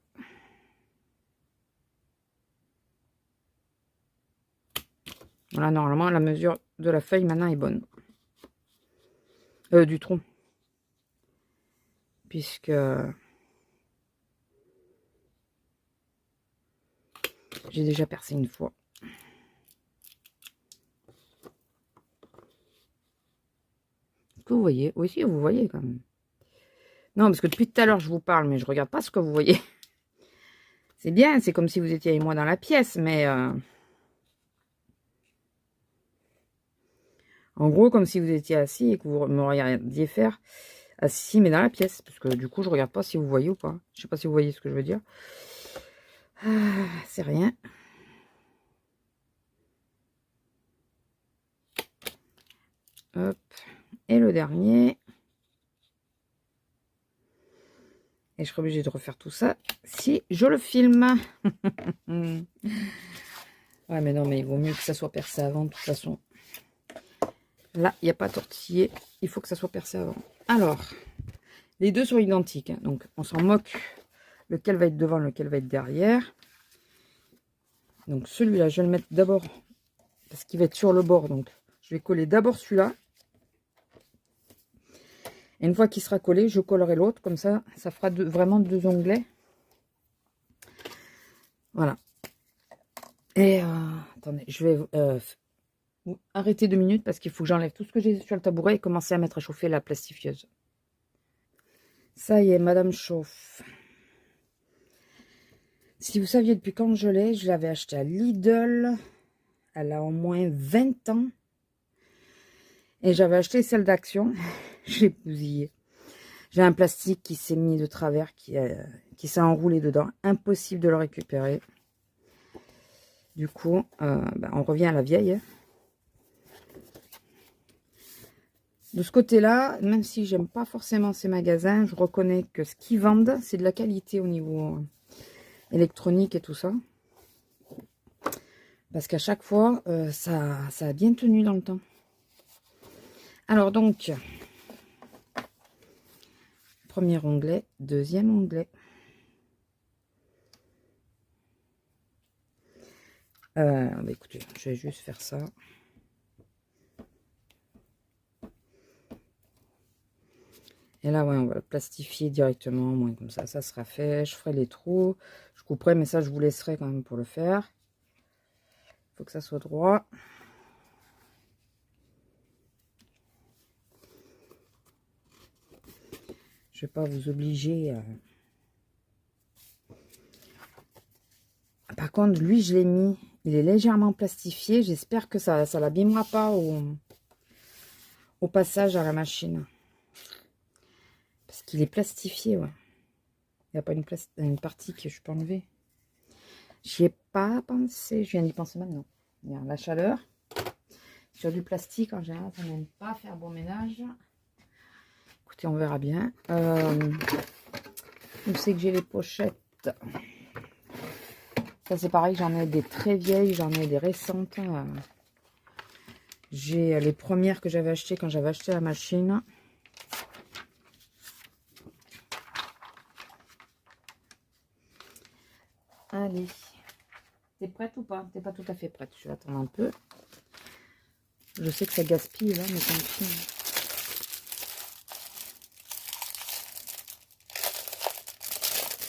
Voilà, normalement, la mesure de la feuille maintenant est bonne. Du tronc. Puisque j'ai déjà percé une fois. Est-ce que vous voyez? Oui, si, vous voyez quand même. Non, parce que depuis tout à l'heure, je vous parle, mais je regarde pas ce que vous voyez. C'est bien, c'est comme si vous étiez avec moi dans la pièce, mais... en gros, comme si vous étiez assis et que vous me regardiez faire assis, mais dans la pièce. Parce que du coup, je regarde pas si vous voyez ou pas. Je sais pas si vous voyez ce que je veux dire. Ah, c'est rien. Hop. Et le dernier. Et je serai obligée de refaire tout ça si je le filme. Ouais, mais non, mais il vaut mieux que ça soit percé avant, de toute façon. Là, il n'y a pas tortillé. Il faut que ça soit percé avant. Alors, les deux sont identiques. Hein, donc, on s'en moque. Lequel va être devant, lequel va être derrière. Donc, celui-là, je vais le mettre d'abord parce qu'il va être sur le bord. Donc, je vais coller d'abord celui-là. Et une fois qu'il sera collé, je collerai l'autre. Comme ça, ça fera vraiment deux onglets. Voilà. Et attendez, je vais arrêter 2 minutes parce qu'il faut que j'enlève tout ce que j'ai sur le tabouret et commencer à mettre à chauffer la plastifieuse. Ça y est, madame chauffe. Si vous saviez depuis quand je l'avais acheté à Lidl. Elle a au moins 20 ans. Et j'avais acheté celle d'Action. J'ai bousillé. J'ai un plastique qui s'est mis de travers, qui s'est enroulé dedans. Impossible de le récupérer. Du coup, on revient à la vieille. De ce côté-là, même si j'aime pas forcément ces magasins, je reconnais que ce qu'ils vendent, c'est de la qualité au niveau électronique et tout ça. Parce qu'à chaque fois, ça a bien tenu dans le temps. Alors donc, premier onglet, deuxième onglet. Écoutez, je vais juste faire ça. Et là, ouais, on va le plastifier directement. Moins comme ça sera fait. Je ferai les trous. Je couperai, mais ça, je vous laisserai quand même pour le faire. Il faut que ça soit droit. Je vais pas vous obliger. Par contre, lui, je l'ai mis. Il est légèrement plastifié. J'espère que ça l'abîmera pas au passage à la machine. Parce qu'il est plastifié, ouais. Il n'y a pas une partie que je peux enlever. J'y ai pas pensé. Je viens d'y penser maintenant. Il y a la chaleur. Sur du plastique, en général, ça n'aime pas faire bon ménage. Écoutez, on verra bien. Où c'est que j'ai les pochettes? Ça, c'est pareil. J'en ai des très vieilles. J'en ai des récentes. J'ai les premières que j'avais achetées quand j'avais acheté la machine. Allez. T'es prête ou pas? T'es pas tout à fait prête. Je vais attendre un peu. Je sais que ça gaspille là, mais tant pis.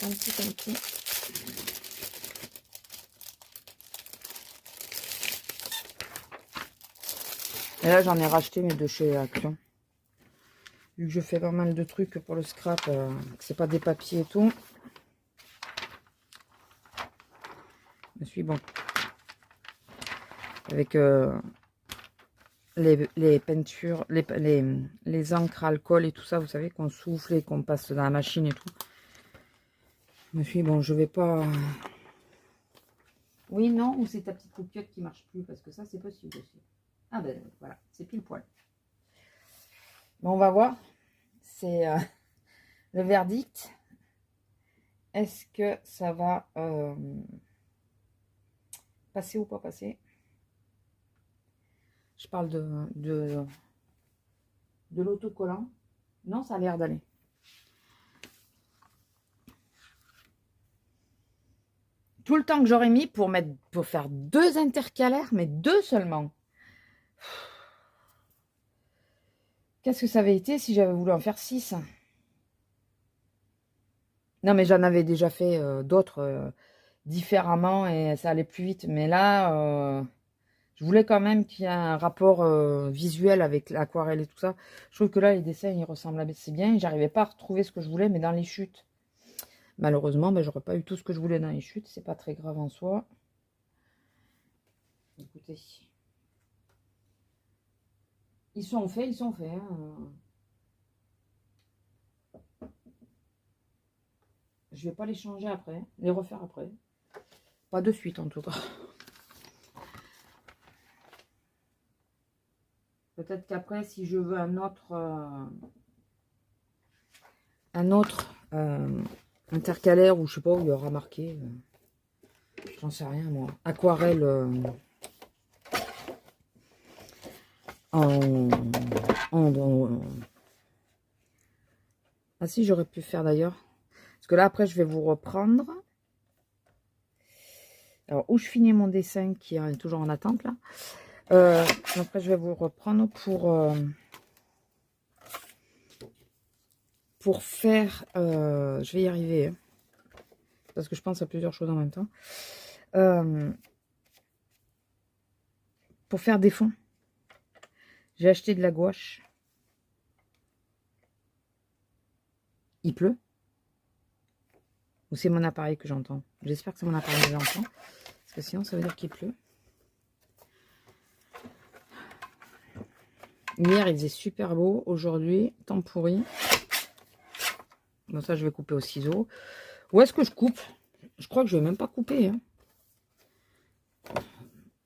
un petit. Et là, j'en ai racheté, mais de chez Action. Vu que je fais pas mal de trucs pour le scrap, que c'est pas des papiers et tout. Je suis bon. Avec les peintures, les encres alcool et tout ça, vous savez, qu'on souffle et qu'on passe dans la machine et tout. Je me suis dit, bon, je vais pas... Oui, non, ou c'est ta petite coupiote qui marche plus, parce que ça, c'est possible aussi. Ah ben, voilà, c'est pile poil. Bon, on va voir. C'est le verdict. Est-ce que ça va passer ou pas passer? Je parle de l'autocollant. Non, ça a l'air d'aller. Tout le temps que j'aurais mis pour faire 2 intercalaires, mais 2 seulement. Qu'est-ce que ça avait été si j'avais voulu en faire 6? Non, mais j'en avais déjà fait d'autres différemment et ça allait plus vite. Mais là, je voulais quand même qu'il y ait un rapport visuel avec l'aquarelle et tout ça. Je trouve que là, les dessins, ils ressemblent assez bien. J'arrivais pas à retrouver ce que je voulais, mais dans les chutes. Malheureusement, ben, j'aurais pas eu tout ce que je voulais dans les chutes. C'est pas très grave en soi. Écoutez. Ils sont faits, ils sont faits. Hein. Je vais pas les changer après, les refaire après. Pas de suite en tout cas. Peut-être qu'après, si je veux un autre intercalaire, ou je sais pas où il y aura marqué, j'en sais rien moi. Aquarelle Ah si, j'aurais pu faire d'ailleurs. Parce que là, après, je vais vous reprendre. Alors, où je finis mon dessin, qui est toujours en attente, là. Après, je vais vous reprendre pour faire... je vais y arriver. Hein, parce que je pense à plusieurs choses en même temps. Pour faire des fonds. J'ai acheté de la gouache. Il pleut. Ou c'est mon appareil que j'entends? J'espère que c'est mon appareil que j'entends. Parce que sinon, ça veut dire qu'il pleut. Hier, il faisait super beau. Aujourd'hui, temps pourri. Bon, ça, je vais couper au ciseau. Où est-ce que je coupe? Je crois que je vais même pas couper. Hein.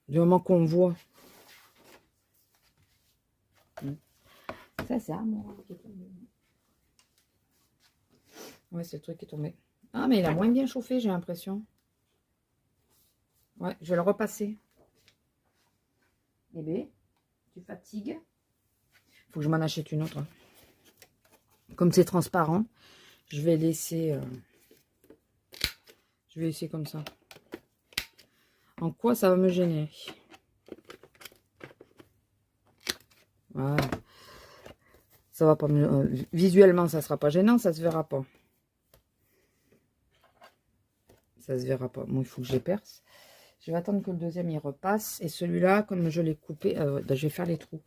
Du moment qu'on voit. Ça, c'est moi qui est tombé. Ouais, c'est le truc qui est tombé. Ah, mais il a moins bien chauffé, j'ai l'impression. Ouais, je vais le repasser. Eh bien, tu fatigues. Faut que je m'en achète une autre. Comme c'est transparent, je vais laisser... je vais laisser comme ça. En quoi ça va me gêner? Voilà. Ça va pas me... visuellement, ça sera pas gênant, ça se verra pas. Ça se verra pas. Bon, il faut que je les perce. Je vais attendre que le deuxième il repasse. Et celui-là, comme je l'ai coupé, ben, je vais faire les trous.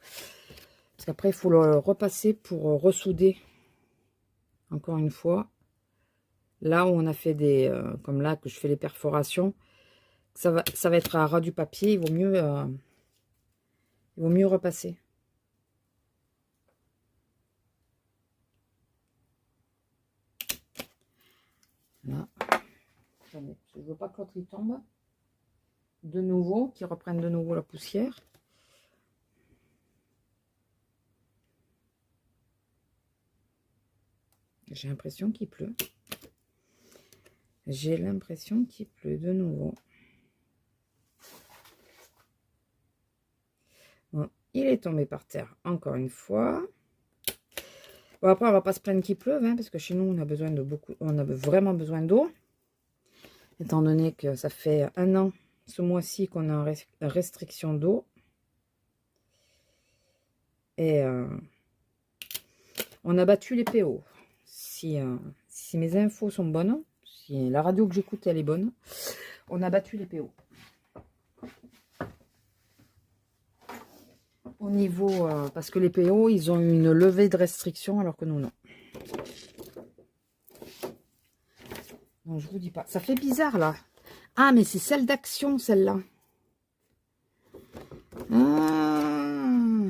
Parce qu'après, il faut le repasser pour ressouder. Encore une fois. Là où on a fait des... comme là, que je fais les perforations. Ça va être à ras du papier. Il vaut mieux repasser. Là. Attendez, je ne veux pas que l'autre il tombe. De nouveau, qui reprennent de nouveau la poussière. J'ai l'impression qu'il pleut. J'ai l'impression qu'il pleut de nouveau. Bon, il est tombé par terre encore une fois. Bon, après, on va pas se plaindre qu'il pleuve, hein, parce que chez nous, on a besoin de beaucoup, on a vraiment besoin d'eau. Étant donné que ça fait 1 an, ce mois-ci, qu'on a en restriction d'eau. Et on a battu les PO. Si mes infos sont bonnes, la radio que j'écoute, elle est bonne. On a battu les PO. Au niveau, parce que les PO, ils ont une levée de restriction, alors que nous, non. Non, je vous dis pas. Ça fait bizarre, là. Ah, mais c'est celle d'Action, celle-là. Ah.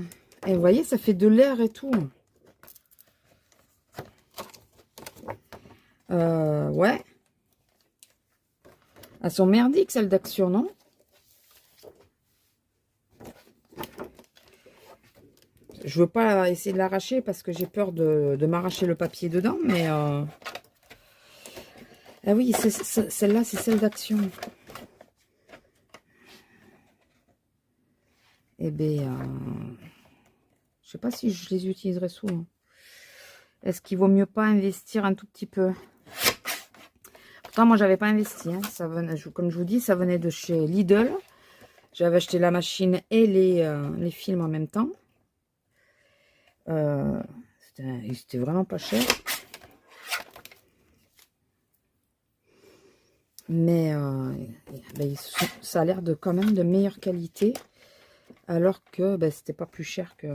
Et vous voyez, ça fait de l'air et tout. Ouais. Elles sont merdiques, celles d'Action, non? Je veux pas essayer de l'arracher parce que j'ai peur de m'arracher le papier dedans, mais... Ah oui, celle-là, c'est celle d'Action. Eh bien, je sais pas si je les utiliserai souvent. Est-ce qu'il vaut mieux pas investir un tout petit peu? Pourtant, moi, j'avais pas investi. Hein. Ça venait, comme je vous dis, ça venait de chez Lidl. J'avais acheté la machine et les films en même temps. C'était vraiment pas cher. Mais ben, ça a l'air de quand même de meilleure qualité. Alors que ben, c'était pas plus cher que...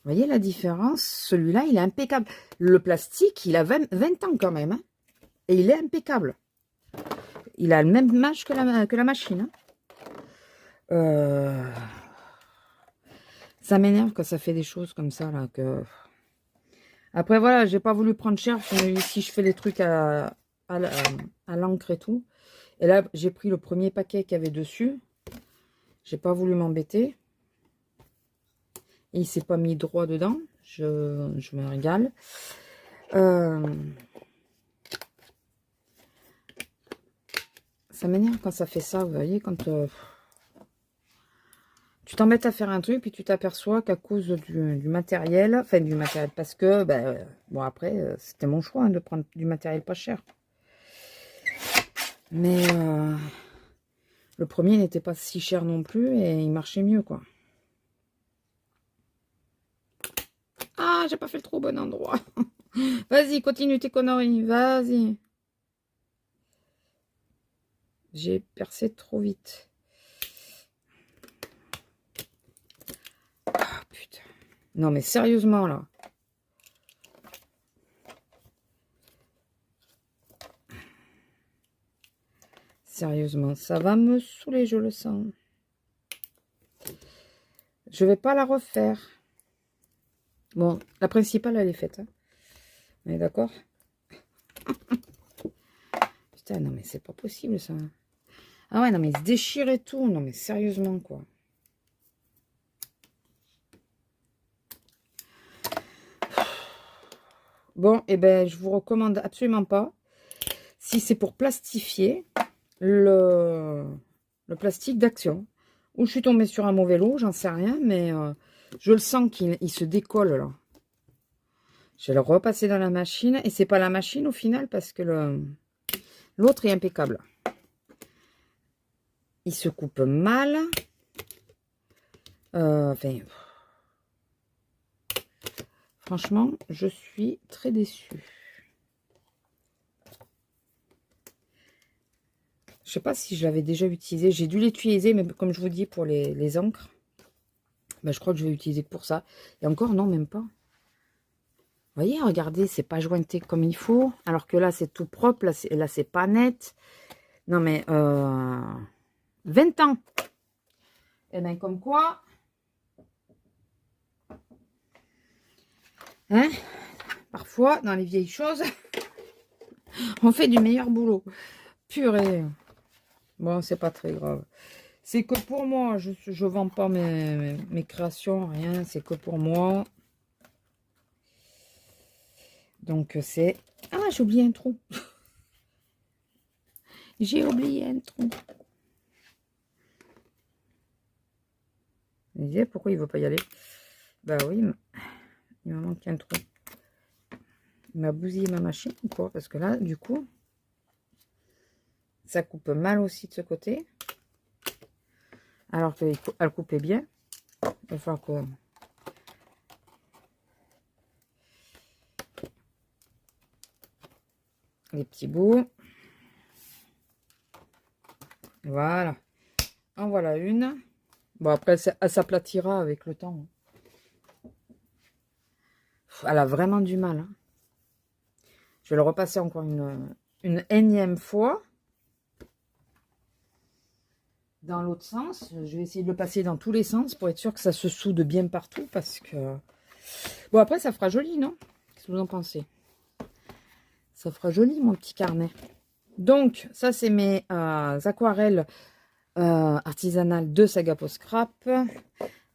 Vous voyez la différence? Celui-là, il est impeccable. Le plastique, il a 20 ans quand même. Hein, et il est impeccable. Il a le même âge que la machine. Hein. Ça m'énerve quand ça fait des choses comme ça. Là, que... Après, voilà, j'ai pas voulu prendre cher. Si je fais les trucs à l'encre et tout. Et là, j'ai pris le premier paquet qu'il y avait dessus. J'ai pas voulu m'embêter. Et il s'est pas mis droit dedans. Je me régale. Ça m'énerve quand ça fait ça, vous voyez, quand tu t'embêtes à faire un truc, puis tu t'aperçois qu'à cause du matériel, enfin du matériel, parce que, ben, bon après, c'était mon choix hein, de prendre du matériel pas cher. Mais le premier n'était pas si cher non plus, et il marchait mieux, quoi. Ah, j'ai pas fait le trop bon endroit. Vas-y, continue tes conneries, vas-y. J'ai percé trop vite. Ah, putain. Non, mais sérieusement, là. Sérieusement, ça va me saouler, je le sens. Je vais pas la refaire. Bon, la principale, elle est faite. Hein. On est d'accord? Putain, non, mais c'est pas possible, ça. Ah ouais, non, mais il se déchire et tout. Non, mais sérieusement, quoi. Bon, eh ben, je vous recommande absolument pas. Si c'est pour plastifier le plastique d'Action. Ou je suis tombée sur un mauvais lot, j'en sais rien, mais je le sens qu'il se décolle, là. Je vais le repasser dans la machine. Et c'est pas la machine, au final, parce que l'autre est impeccable. Il se coupe mal. Enfin... Franchement, je suis très déçue. Je sais pas si je l'avais déjà utilisé. J'ai dû l'utiliser, mais comme je vous dis, pour les encres. Ben, je crois que je vais l'utiliser pour ça. Et encore, non, même pas. Vous voyez, regardez, c'est pas jointé comme il faut. Alors que là, c'est tout propre. Là, c'est pas net. Non, mais 20 ans. Et bien, comme quoi... Hein? Parfois, dans les vieilles choses, on fait du meilleur boulot. Purée. Bon, c'est pas très grave. C'est que pour moi, je vends pas mes créations, rien. C'est que pour moi. Donc, c'est... Ah, j'ai oublié un trou. J'ai oublié un trou. Vous disiez, pourquoi il veut pas y aller? Bah oui, il m'a manqué un trou. Il m'a bousillé ma machine ou quoi? Parce que là, du coup, ça coupe mal aussi de ce côté. Alors qu'elle coupait bien. Il va falloir que... les petits bouts. Voilà. En voilà une. Bon, après, elle s'aplatira avec le temps. Elle a vraiment du mal. Hein. Je vais le repasser encore une énième fois. Dans l'autre sens. Je vais essayer de le passer dans tous les sens pour être sûr que ça se soude bien partout. Parce que... Bon, après, ça fera joli, non? Qu'est-ce que vous en pensez? Ça fera joli, mon petit carnet. Donc, ça, c'est mes aquarelles artisanales de Saga Post Scrap.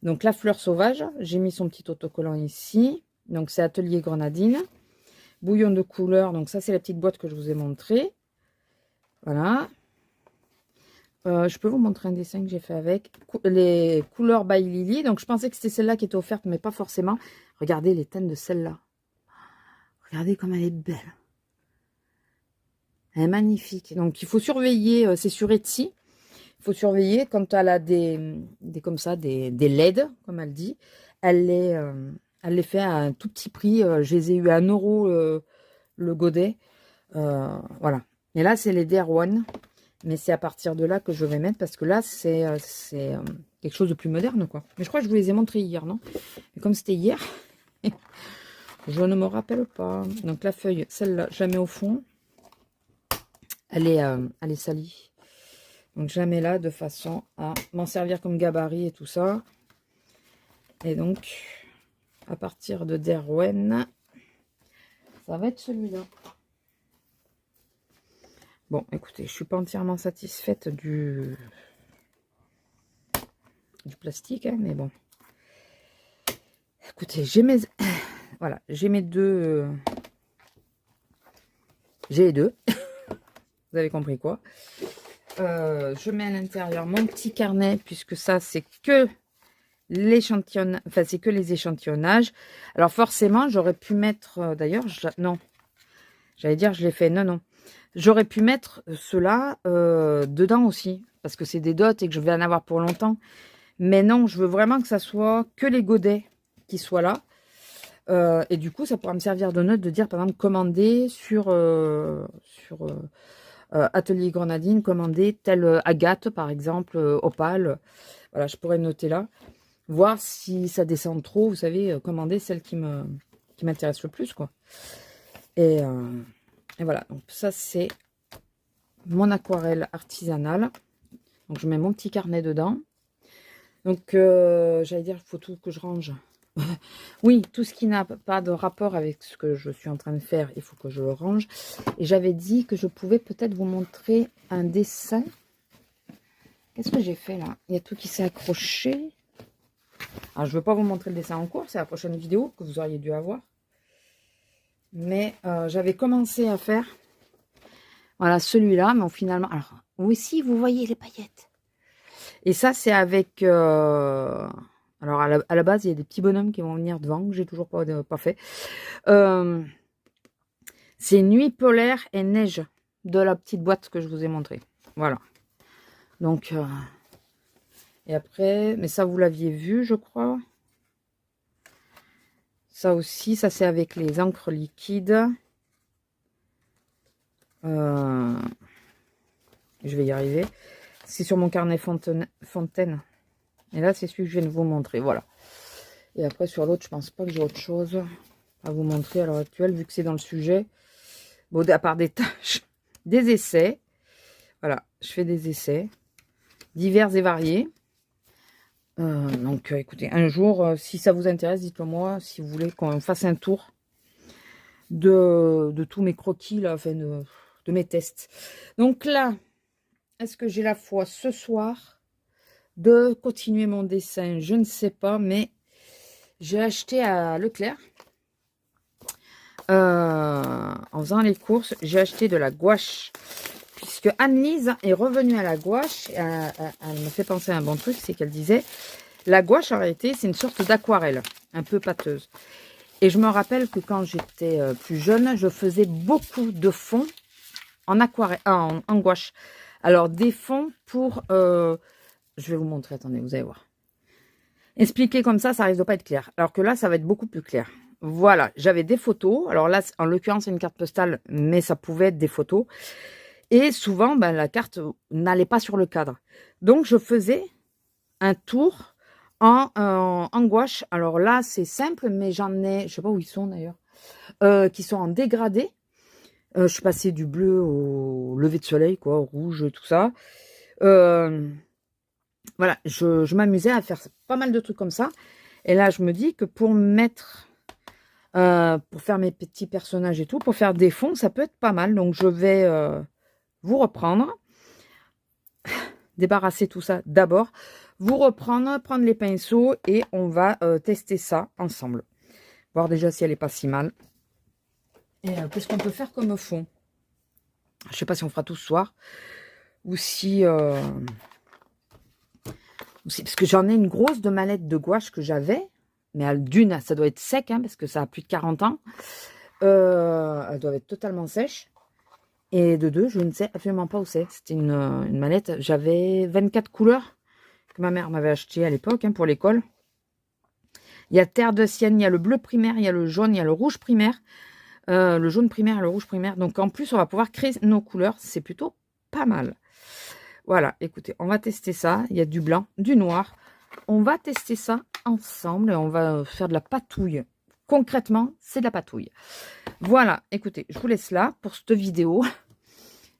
Donc, la fleur sauvage. J'ai mis son petit autocollant ici. Donc, c'est Atelier Grenadine. Bouillon de couleurs. Donc, ça, c'est la petite boîte que je vous ai montrée. Voilà. Je peux vous montrer un dessin que j'ai fait avec. Les couleurs by Lily. Donc, je pensais que c'était celle-là qui était offerte, mais pas forcément. Regardez les teintes de celle-là. Regardez comme elle est belle. Elle est magnifique. Donc, il faut surveiller. C'est sur Etsy. Il faut surveiller quand elle a des comme ça, des LED, comme elle dit. Elle les fait à un tout petit prix. Je les ai eu à 1 € le godet. Voilà. Et là, c'est les Dare One. Mais c'est à partir de là que je vais mettre. Parce que là, c'est quelque chose de plus moderne, quoi. Mais je crois que je vous les ai montrés hier, non? Mais comme c'était hier, je ne me rappelle pas. Donc, la feuille, celle-là, je la mets au fond. Elle est salie. Donc, je la mets là de façon à m'en servir comme gabarit et tout ça. Et donc, à partir de Derwen, ça va être celui-là. Bon, écoutez, je suis pas entièrement satisfaite du plastique, hein, mais bon. Écoutez, j'ai mes... Voilà, j'ai mes deux... J'ai les deux. Vous avez compris quoi. Je mets à l'intérieur mon petit carnet, puisque ça, c'est que l'échantillonnage. Enfin, c'est que les échantillonnages. Alors, forcément, j'aurais pu mettre... D'ailleurs, non. J'allais dire, je l'ai fait. Non, non. J'aurais pu mettre cela dedans aussi, parce que c'est des dots et que je vais en avoir pour longtemps. Mais non, je veux vraiment que ça soit que les godets qui soient là. Et du coup, ça pourra me servir de note de dire, par exemple, commander sur Atelier Grenadine, commander telle agate, par exemple, opale. Voilà, je pourrais noter là. Voir si ça descend trop, vous savez, commander celle qui m'intéresse le plus, quoi. Et voilà, donc ça, c'est mon aquarelle artisanale. Donc, je mets mon petit carnet dedans. Donc, j'allais dire, il faut tout que je range. Oui, tout ce qui n'a pas de rapport avec ce que je suis en train de faire, il faut que je le range. Et j'avais dit que je pouvais peut-être vous montrer un dessin. Qu'est-ce que j'ai fait là? Il y a tout qui s'est accroché. Alors, je ne veux pas vous montrer le dessin en cours, c'est la prochaine vidéo que vous auriez dû avoir. Mais j'avais commencé à faire, voilà, celui-là, mais finalement... Alors, oui, si, vous voyez les paillettes. Et ça, c'est avec... alors, à la base, il y a des petits bonhommes qui vont venir devant, que j'ai toujours pas fait. C'est Nuit polaire et neige de la petite boîte que je vous ai montrée. Voilà. Donc, et après, mais ça, vous l'aviez vu, je crois. Ça aussi, ça, c'est avec les encres liquides. Je vais y arriver. C'est sur mon carnet Fontaine. Et là, c'est celui que je viens de vous montrer. Voilà. Et après, sur l'autre, je pense pas que j'ai autre chose à vous montrer à l'heure actuelle, vu que c'est dans le sujet. Bon, à part des tâches, des essais. Voilà, je fais des essais divers et variés. Donc, écoutez, un jour, si ça vous intéresse, dites-le moi, si vous voulez qu'on fasse un tour de tous mes croquis, là, enfin, de mes tests. Donc là, est-ce que j'ai la foi ce soir de continuer mon dessin? Je ne sais pas, mais j'ai acheté à Leclerc, en faisant les courses, j'ai acheté de la gouache, puisque Anne-Lise est revenue à la gouache. Elle me fait penser à un bon truc, c'est qu'elle disait, la gouache en réalité c'est une sorte d'aquarelle, un peu pâteuse. Et je me rappelle que quand j'étais plus jeune, je faisais beaucoup de fonds en aquarelle, en gouache. Alors des fonds pour, je vais vous montrer, attendez, vous allez voir. Expliquer comme ça risque de pas être clair. Alors que là, ça va être beaucoup plus clair. Voilà, j'avais des photos. Alors là, en l'occurrence, c'est une carte postale, mais ça pouvait être des photos. Et souvent, ben, la carte n'allait pas sur le cadre. Donc, je faisais un tour en gouache. Alors là, c'est simple, mais j'en ai, je sais pas où ils sont d'ailleurs, qui sont en dégradé. Je suis passée du bleu au lever de soleil, quoi, au rouge, tout ça. Voilà, je m'amusais à faire pas mal de trucs comme ça. Et là, je me dis que pour mettre, pour faire mes petits personnages et tout, pour faire des fonds, ça peut être pas mal. Donc, je vais vous reprendre, débarrasser tout ça d'abord, vous reprendre, prendre les pinceaux et on va tester ça ensemble. Voir déjà si elle est pas si mal. Et qu'est-ce qu'on peut faire comme fond? Je sais pas si on fera tout ce soir ou si... parce que j'en ai une grosse de mallette de gouache que j'avais, mais d'une, ça doit être sec, hein, parce que ça a plus de 40 ans. Elle doit être totalement sèche. Et de deux, je ne sais absolument pas où c'est. C'était une mallette. J'avais 24 couleurs que ma mère m'avait acheté à l'époque, hein, pour l'école. Il y a terre de sienne, il y a le bleu primaire, il y a le jaune, il y a le rouge primaire. Le jaune primaire et le rouge primaire. Donc en plus, on va pouvoir créer nos couleurs. C'est plutôt pas mal. Voilà, écoutez, on va tester ça. Il y a du blanc, du noir. On va tester ça ensemble et on va faire de la patouille. Concrètement, c'est de la patouille. Voilà, écoutez, je vous laisse là pour cette vidéo.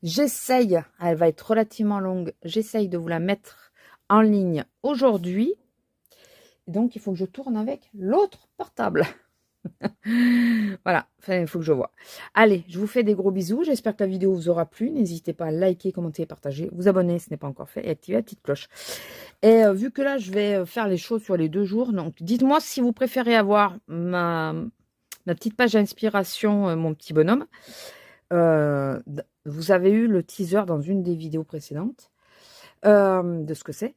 J'essaye, elle va être relativement longue, j'essaye de vous la mettre en ligne aujourd'hui. Donc, il faut que je tourne avec l'autre portable. Voilà, enfin, il faut que je vois. Allez, je vous fais des gros bisous. J'espère que la vidéo vous aura plu. N'hésitez pas à liker, commenter, partager, vous abonner si ce n'est pas encore fait et activer la petite cloche. Et vu que là, je vais faire les choses sur les 2 jours, donc dites-moi si vous préférez avoir ma petite page d'inspiration, mon petit bonhomme. Vous avez eu le teaser dans une des vidéos précédentes de ce que c'est.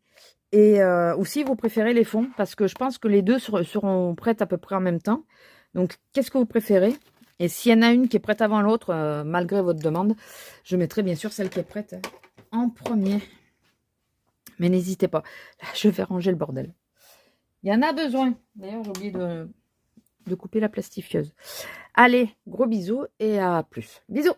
Et ou si vous préférez les fonds, parce que je pense que les deux seront prêtes à peu près en même temps. Donc, qu'est-ce que vous préférez? Et s'il y en a une qui est prête avant l'autre, malgré votre demande, je mettrai bien sûr celle qui est prête en premier. Mais n'hésitez pas. Là, je vais ranger le bordel. Il y en a besoin. D'ailleurs, j'ai oublié de couper la plastifieuse. Allez, gros bisous et à plus. Bisous!